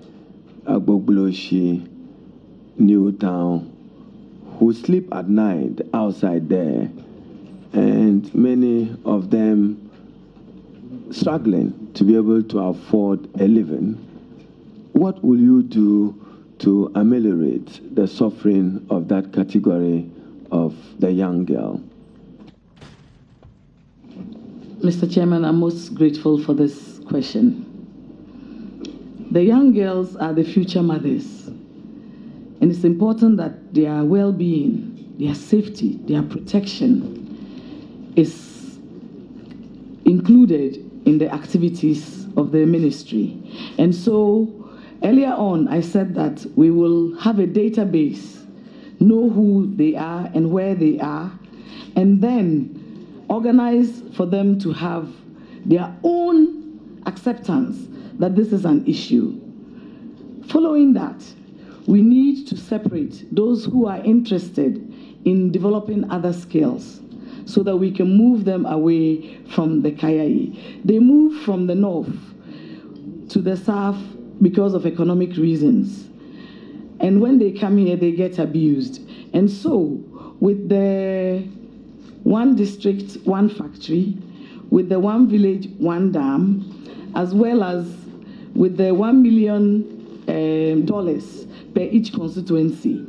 Agbogloshi, Newtown, who sleep at night outside there, and many of them struggling to be able to afford a living. What will you do to ameliorate the suffering of that category of the young girl? Mr. Chairman, I'm most grateful for this question. The young girls are the future mothers, and it's important that their well-being, their safety, their protection is included in the activities of the ministry. And so earlier on, I said that we will have a database, know who they are and where they are, and then organize for them to have their own acceptance that this is an issue. Following that, we need to separate those who are interested in developing other skills so that we can move them away from the Kayayei. They move from the north to the south because of economic reasons. And when they come here, they get abused. And so, with the one district, one factory, with the one village, one dam, as well as with the $1 million per each constituency,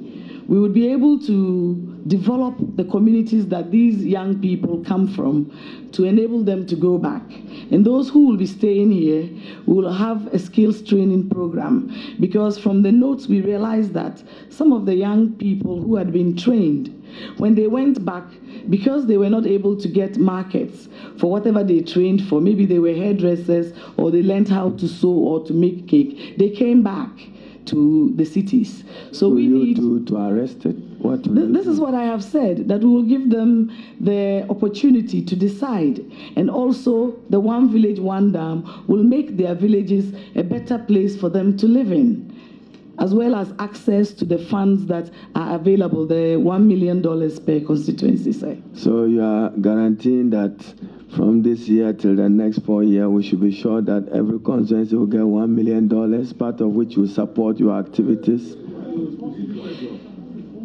we would be able to develop the communities that these young people come from to enable them to go back. And those who will be staying here will have a skills training program, because from the notes we realized that some of the young people who had been trained, when they went back, because they were not able to get markets for whatever they trained for, maybe they were hairdressers or they learned how to sew or to make cake, they came back to the cities. So we need to arrest it. This is what I have said, that we will give them the opportunity to decide. And also, the one village, one dam will make their villages a better place for them to live in, as well as access to the funds that are available, the $1 million per constituency site. So you are guaranteeing that from this year till the next 4 years, we should be sure that every constituency will get $1 million, part of which will support your activities?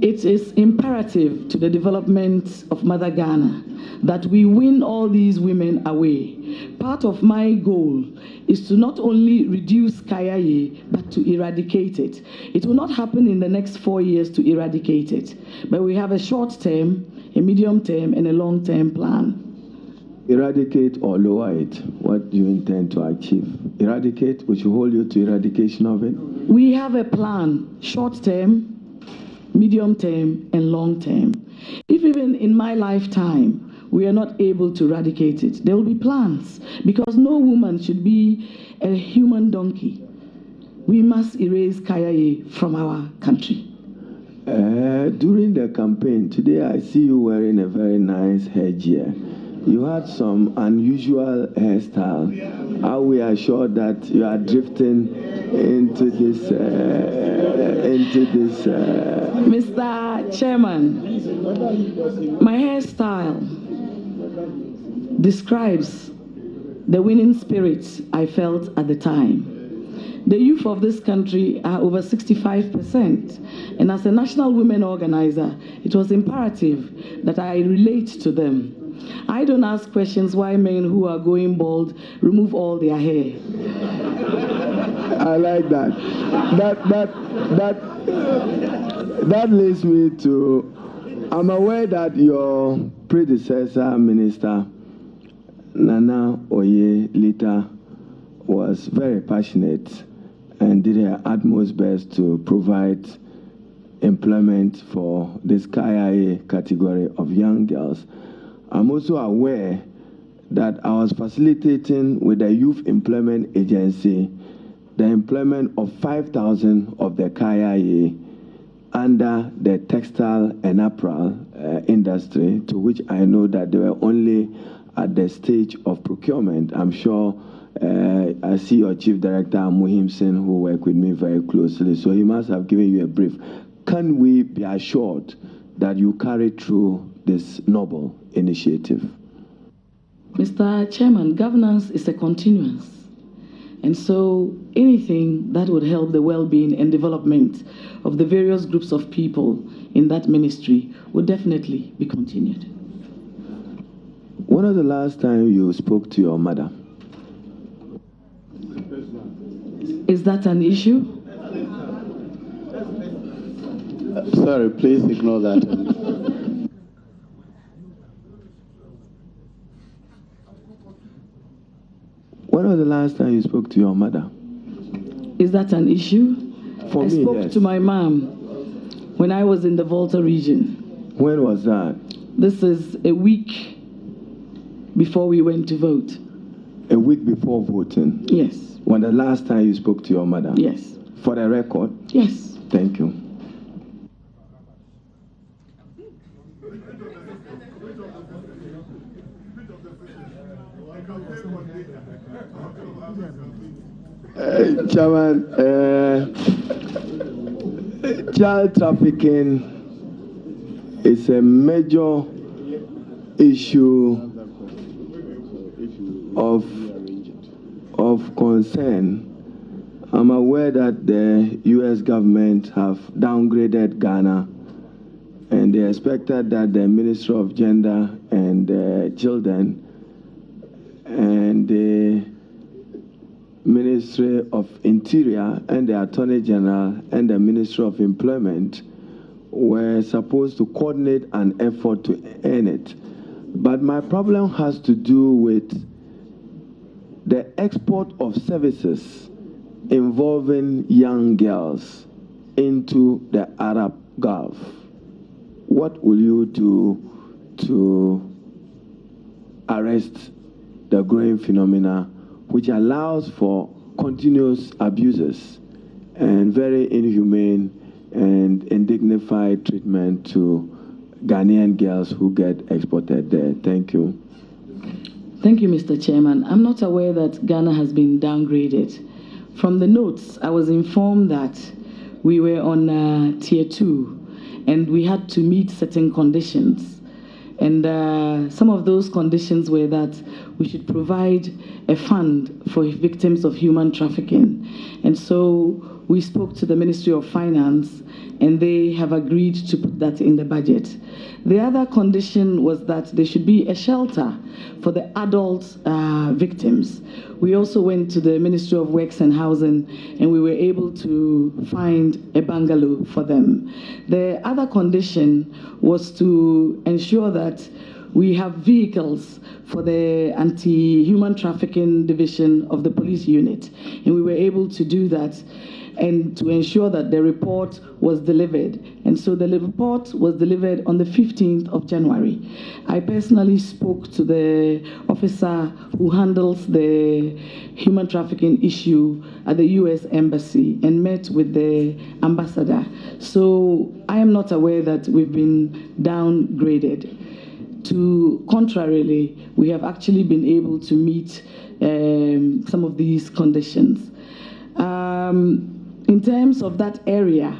It is imperative to the development of Mother Ghana that we win all these women away. Part of my goal is to not only reduce Kayayei, but to eradicate it. It will not happen in the next 4 years to eradicate it, but we have a short term, a medium term, and a long term plan. Eradicate or lower it? What do you intend to achieve? Eradicate, which will hold you to eradication of it? We have a plan, short term, medium term, and long term. If even in my lifetime we are not able to eradicate it, there will be plans, because no woman should be a human donkey. We must erase Kayayei from our country. During the campaign, today I see you wearing a very nice headgear. You had some unusual hairstyle. Are we assured that you are drifting into this? Mr. Chairman, my hairstyle describes the winning spirit I felt at the time. The youth of this country are over 65%, and as a national women organizer, it was imperative that I relate to them. I don't ask questions why men who are going bald remove all their hair. I like that. That leads me to, I'm aware that your predecessor, Minister Nana Oye Lita, was very passionate and did her utmost best to provide employment for this Kayayei category of young girls. I'm also aware that I was facilitating with the Youth Employment Agency the employment of 5,000 of the Kayayei under the textile and apparel industry, to which I know that they were only at the stage of procurement. I'm sure I see your Chief Director, Muhimsen, who worked with me very closely, so he must have given you a brief. Can we be assured that you carry through this noble initiative? Mr. Chairman, governance is a continuance. And so anything that would help the well-being and development of the various groups of people in that ministry would definitely be continued. When was the last time you spoke to your mother? Is that an issue? Sorry, please ignore that. When was the last time you spoke to your mother? Is that an issue? For I me, spoke yes. to my mom when I was in the Volta region. When was that? This is a week before we went to vote. A week before voting? Yes. When the last time you spoke to your mother? Yes. For the record? Yes. Thank you. Chairman, child trafficking is a major issue of concern I'm aware that the U.S. government have downgraded Ghana, and they expected that the Ministry of Gender and Children and the Ministry of Interior and the Attorney General and the Ministry of Employment were supposed to coordinate an effort to end it. But my problem has to do with the export of services involving young girls into the Arab Gulf. What will you do to arrest the growing phenomena which allows for continuous abuses and very inhumane and undignified treatment to Ghanaian girls who get exported there? Thank you. Thank you, Mr. Chairman. I'm not aware that Ghana has been downgraded. From the notes, I was informed that we were on Tier 2 and we had to meet certain conditions. And some of those conditions were that we should provide a fund for victims of human trafficking. And so we spoke to the Ministry of Finance, and they have agreed to put that in the budget. The other condition was that there should be a shelter for the adult victims. We also went to the Ministry of Works and Housing, and we were able to find a bungalow for them. The other condition was to ensure that we have vehicles for the anti-human trafficking division of the police unit, and we were able to do that and to ensure that the report was delivered. And so the report was delivered on the 15th of January. I personally spoke to the officer who handles the human trafficking issue at the U.S. Embassy and met with the ambassador. So I am not aware that we've been downgraded. To contrarily, we have actually been able to meet some of these conditions. In terms of that area,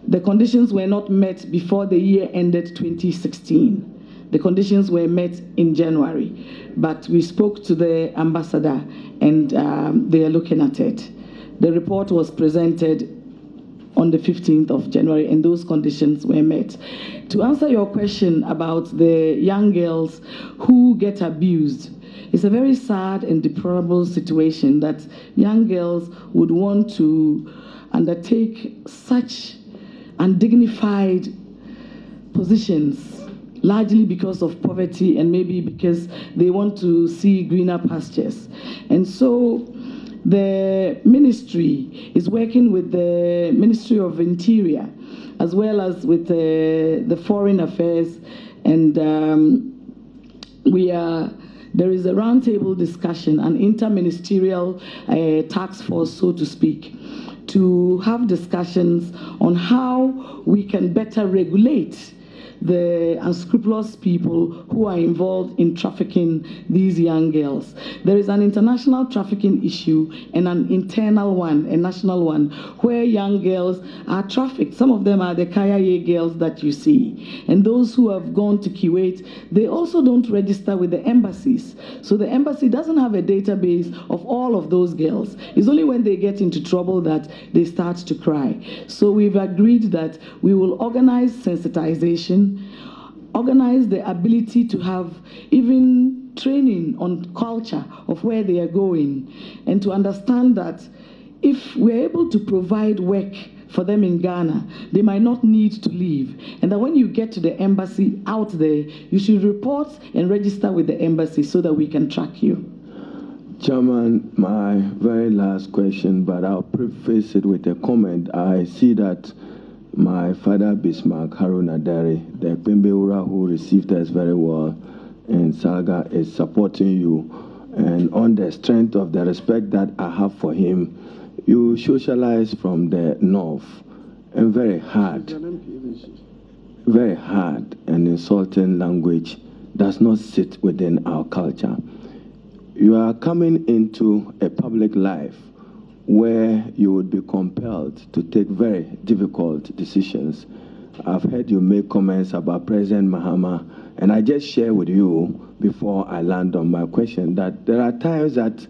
the conditions were not met before the year ended 2016. The conditions were met in January, but we spoke to the ambassador and they are looking at it. The report was presented on the 15th of January, and those conditions were met. To answer your question about the young girls who get abused, it's a very sad and deplorable situation that young girls would want to undertake such undignified positions, largely because of poverty and maybe because they want to see greener pastures. And so the ministry is working with the Ministry of Interior as well as with the Foreign Affairs, and there is a roundtable discussion, an interministerial task force, so to speak, to have discussions on how we can better regulate the unscrupulous people who are involved in trafficking these young girls. There is an international trafficking issue and an internal one, a national one, where young girls are trafficked. Some of them are the Kayayei girls that you see. And those who have gone to Kuwait, they also don't register with the embassies. So the embassy doesn't have a database of all of those girls. It's only when they get into trouble that they start to cry. So we've agreed that we will organize sensitization, organize the ability to have even training on culture of where they are going, and to understand that if we're able to provide work for them in Ghana, they might not need to leave. And that when you get to the embassy out there, you should report and register with the embassy so that we can track you. Chairman, my very last question, but I'll preface it with a comment. I see that my father, Bismarck Haruna Dere, the Pembeura who received us very well in Salga, is supporting you. And on the strength of the respect that I have for him, you socialize from the north, and very hard and insulting language does not sit within our culture. You are coming into a public life where you would be compelled to take very difficult decisions. I've heard you make comments about President Mahama, and I just share with you before I land on my question that there are times that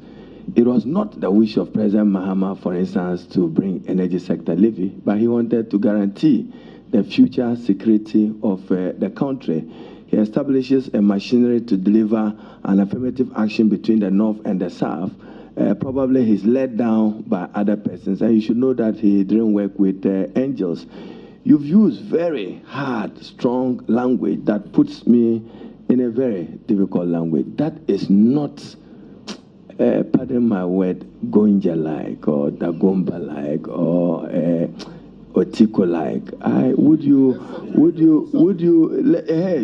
It was not the wish of President Mahama, for instance, to bring energy sector levy, but he wanted to guarantee the future security of the country. He establishes a machinery to deliver an affirmative action between the North and the South. Probably he's let down by other persons, and you should know that he didn't work with angels. You've used very hard, strong language that puts me in a very difficult language. That is not, pardon my word, Gonja-like or Dagomba-like or Otiko-like. Hey,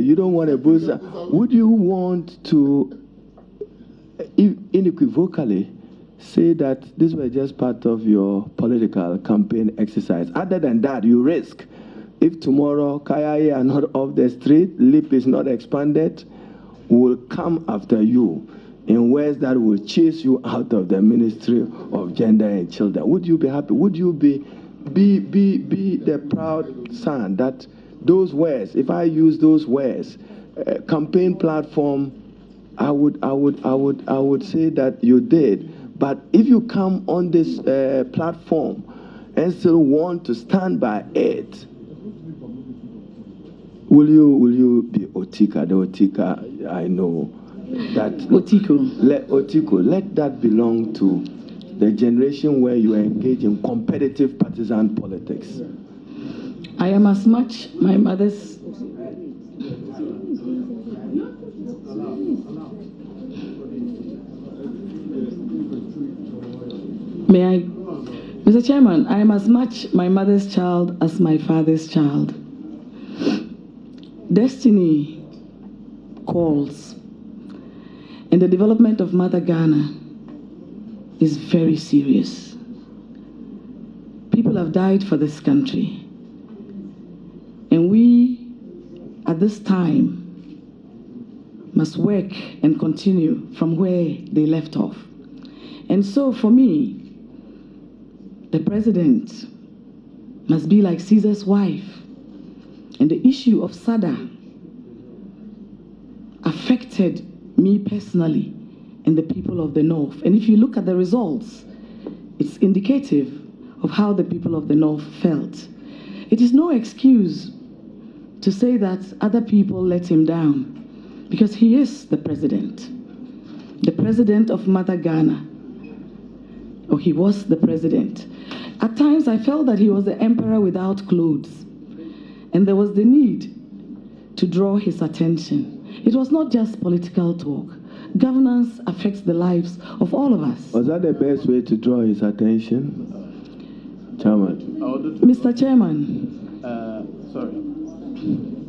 you don't want a booster. Would you want to unequivocally say that this was just part of your political campaign exercise? Other than that, you risk. If tomorrow Kayayei are not off the street, LIP is not expanded, will come after you in ways that will chase you out of the Ministry of Gender and Children. Would you be happy? Would you be the proud son that those words, if I use those words, campaign platform, I would say that you did. But if you come on this platform and still want to stand by it, will you be Otiko? The Otiko I know that Otiko, let that belong to the generation where you engage in competitive partisan politics. I am as much my mother's. May I, Mr. Chairman, I am as much my mother's child as my father's child. Destiny calls, and the development of Mother Ghana is very serious. People have died for this country, and we, at this time, must work and continue from where they left off. And so for me, the president must be like Caesar's wife. And the issue of SADA affected me personally and the people of the North. And if you look at the results, it's indicative of how the people of the North felt. It is no excuse to say that other people let him down, because he is the president of Mother Ghana, or he was the president. At times I felt that he was the emperor without clothes, and there was the need to draw his attention. It was not just political talk. Governance affects the lives of all of us. Was that the best way to draw his attention? Chairman. Mr. Chairman. Sorry.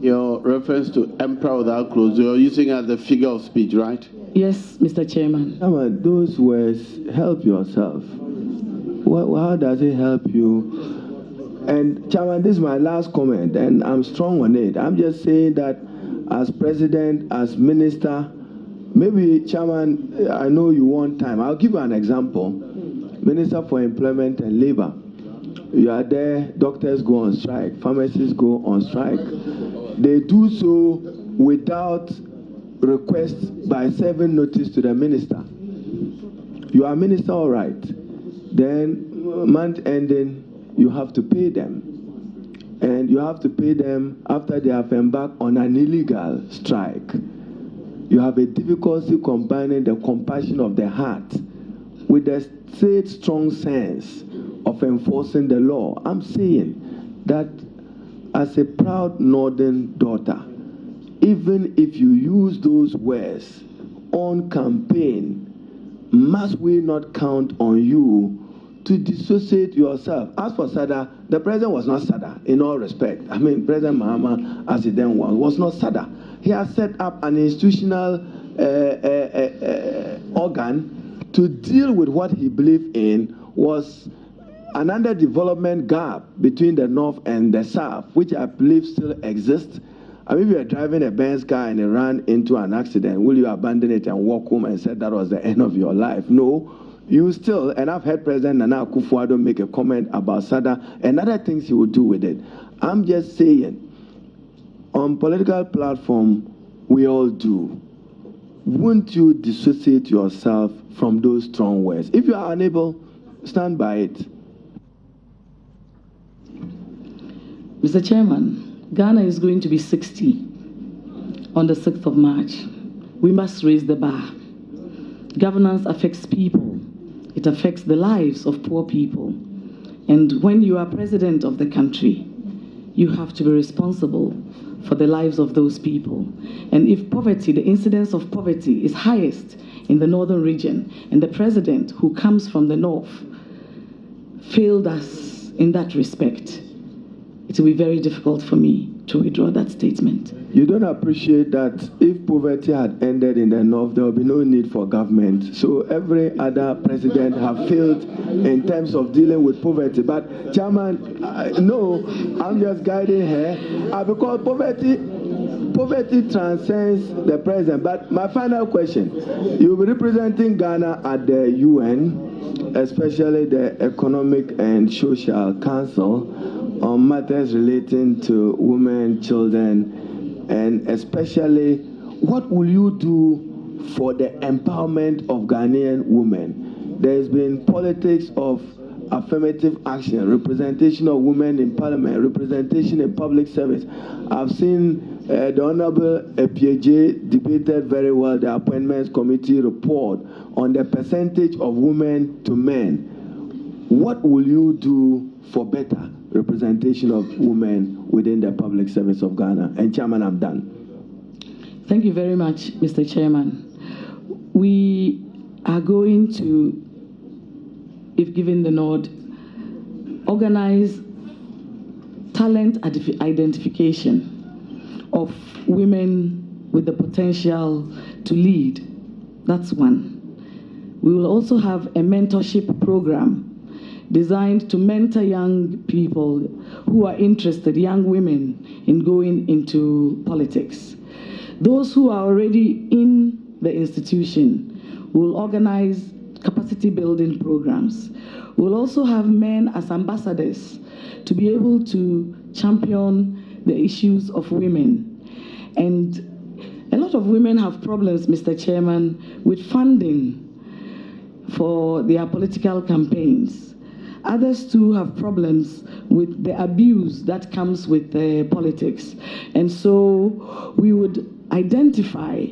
Your reference to emperor without clothes, you're using as a figure of speech, right? Yes, Mr. Chairman. Chairman, those words, help yourself. How does it help you? And Chairman, this is my last comment, and I'm strong on it. I'm just saying that as president, as minister, maybe, Chairman, I know you want time. I'll give you an example. Minister for Employment and Labor. You are there, doctors go on strike, pharmacists go on strike. They do so without request by serving notice to the minister. You are minister, all right. Then, month ending, you have to pay them. And you have to pay them after they have embarked on an illegal strike. You have a difficulty combining the compassion of the heart with the said strong sense of enforcing the law. I'm saying that as a proud northern daughter, even if you use those words on campaign, must we not count on you to dissociate yourself? As for SADA, the president was not SADA in all respect. I mean, President Mahama, as he then was not SADA. He has set up an institutional organ to deal with what he believed in was an underdevelopment gap between the North and the South, which I believe still exists. I mean, if you're driving a Benz car and you ran into an accident, will you abandon it and walk home and say that was the end of your life? No. You still, and I've heard President Nana Akufo-Addo make a comment about SADA and other things he would do with it. I'm just saying, on political platform, we all do. won't you dissociate yourself from those strong words? If you are unable, stand by it. Mr. Chairman, Ghana is going to be 60 on the 6th of March. We must raise the bar. Governance affects people. It affects the lives of poor people. And when you are president of the country, you have to be responsible for the lives of those people. And if poverty, the incidence of poverty is highest in the northern region, and the president who comes from the north failed us in that respect, it will be very difficult for me to withdraw that statement. You don't appreciate that if poverty had ended in the north, there would be no need for government. So every other president have failed in terms of dealing with poverty. But Chairman, no, I'm just guiding her because poverty transcends the president. But my final question, you'll be representing Ghana at the UN, especially the Economic and Social Council, on matters relating to women, children, and especially what will you do for the empowerment of Ghanaian women? There's been politics of affirmative action, representation of women in parliament, representation in public service. I've seen the Honorable PJ debated very well the Appointments Committee report on the percentage of women to men. What will you do for better representation of women within the public service of Ghana? And Chairman, I'm done. Thank you very much, Mr. Chairman. We are going to, if given the nod, organize talent identification of women with the potential to lead. That's one. We will also have a mentorship program designed to mentor young people who are interested, young women, in going into politics. Those who are already in the institution will organize capacity building programs. We'll also have men as ambassadors to be able to champion the issues of women. And a lot of women have problems, Mr. Chairman, with funding for their political campaigns. Others too have problems with the abuse that comes with politics. And so we would identify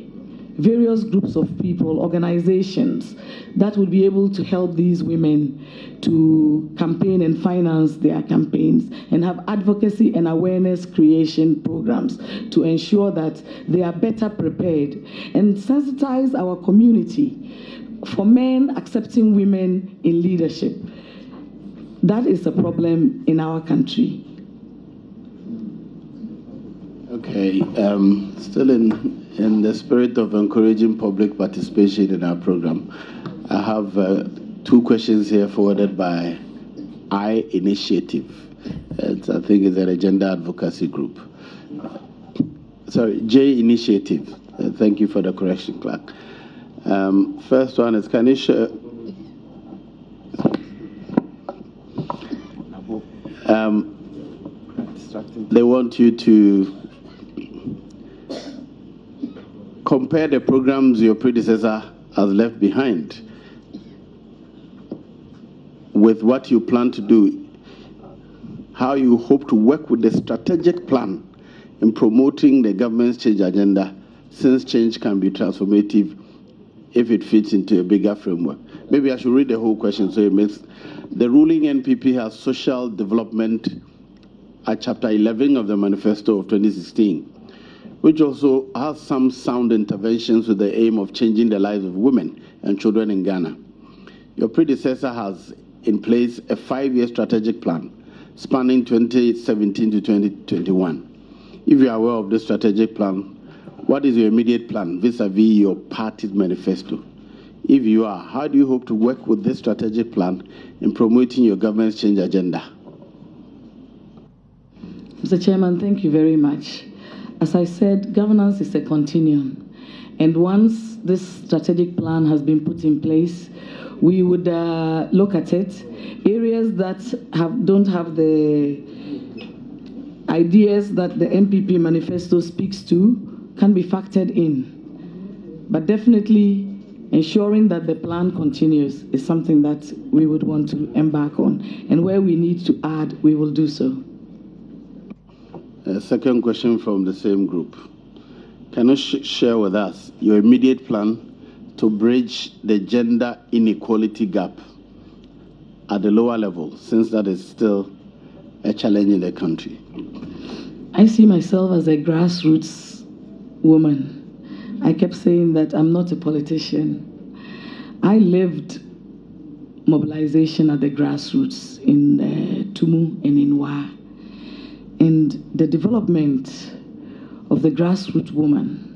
various groups of people, organizations, that would be able to help these women to campaign and finance their campaigns and have advocacy and awareness creation programs to ensure that they are better prepared and sensitize our community for men accepting women in leadership. That is a problem in our country. Okay, still in the spirit of encouraging public participation in our program, I have two questions here forwarded by I Initiative. I think it's a gender advocacy group. Sorry, J Initiative. Thank you for the correction, Clerk. First one is, can you share? They want you to compare the programs your predecessor has left behind with what you plan to do, how you hope to work with the strategic plan in promoting the government's change agenda, since change can be transformative if it fits into a bigger framework. Maybe I should read the whole question so it makes. The ruling NPP has social development at Chapter 11 of the Manifesto of 2016, which also has some sound interventions with the aim of changing the lives of women and children in Ghana. Your predecessor has in place a 5-year strategic plan spanning 2017 to 2021. If you are aware of this strategic plan, what is your immediate plan vis-a-vis your party's manifesto? If you are, how do you hope to work with this strategic plan in promoting your government's change agenda? Mr. Chairman, thank you very much. As I said, governance is a continuum. And once this strategic plan has been put in place, we would look at it. Areas that don't have the ideas that the MPP manifesto speaks to can be factored in. But definitely ensuring that the plan continues is something that we would want to embark on. And where we need to add, we will do so. A second question from the same group. Can you share with us your immediate plan to bridge the gender inequality gap at the lower level, since that is still a challenge in the country? I see myself as a grassroots woman. I kept saying that I'm not a politician. I lived mobilization at the grassroots in Tumu and in Wa. And the development of the grassroots woman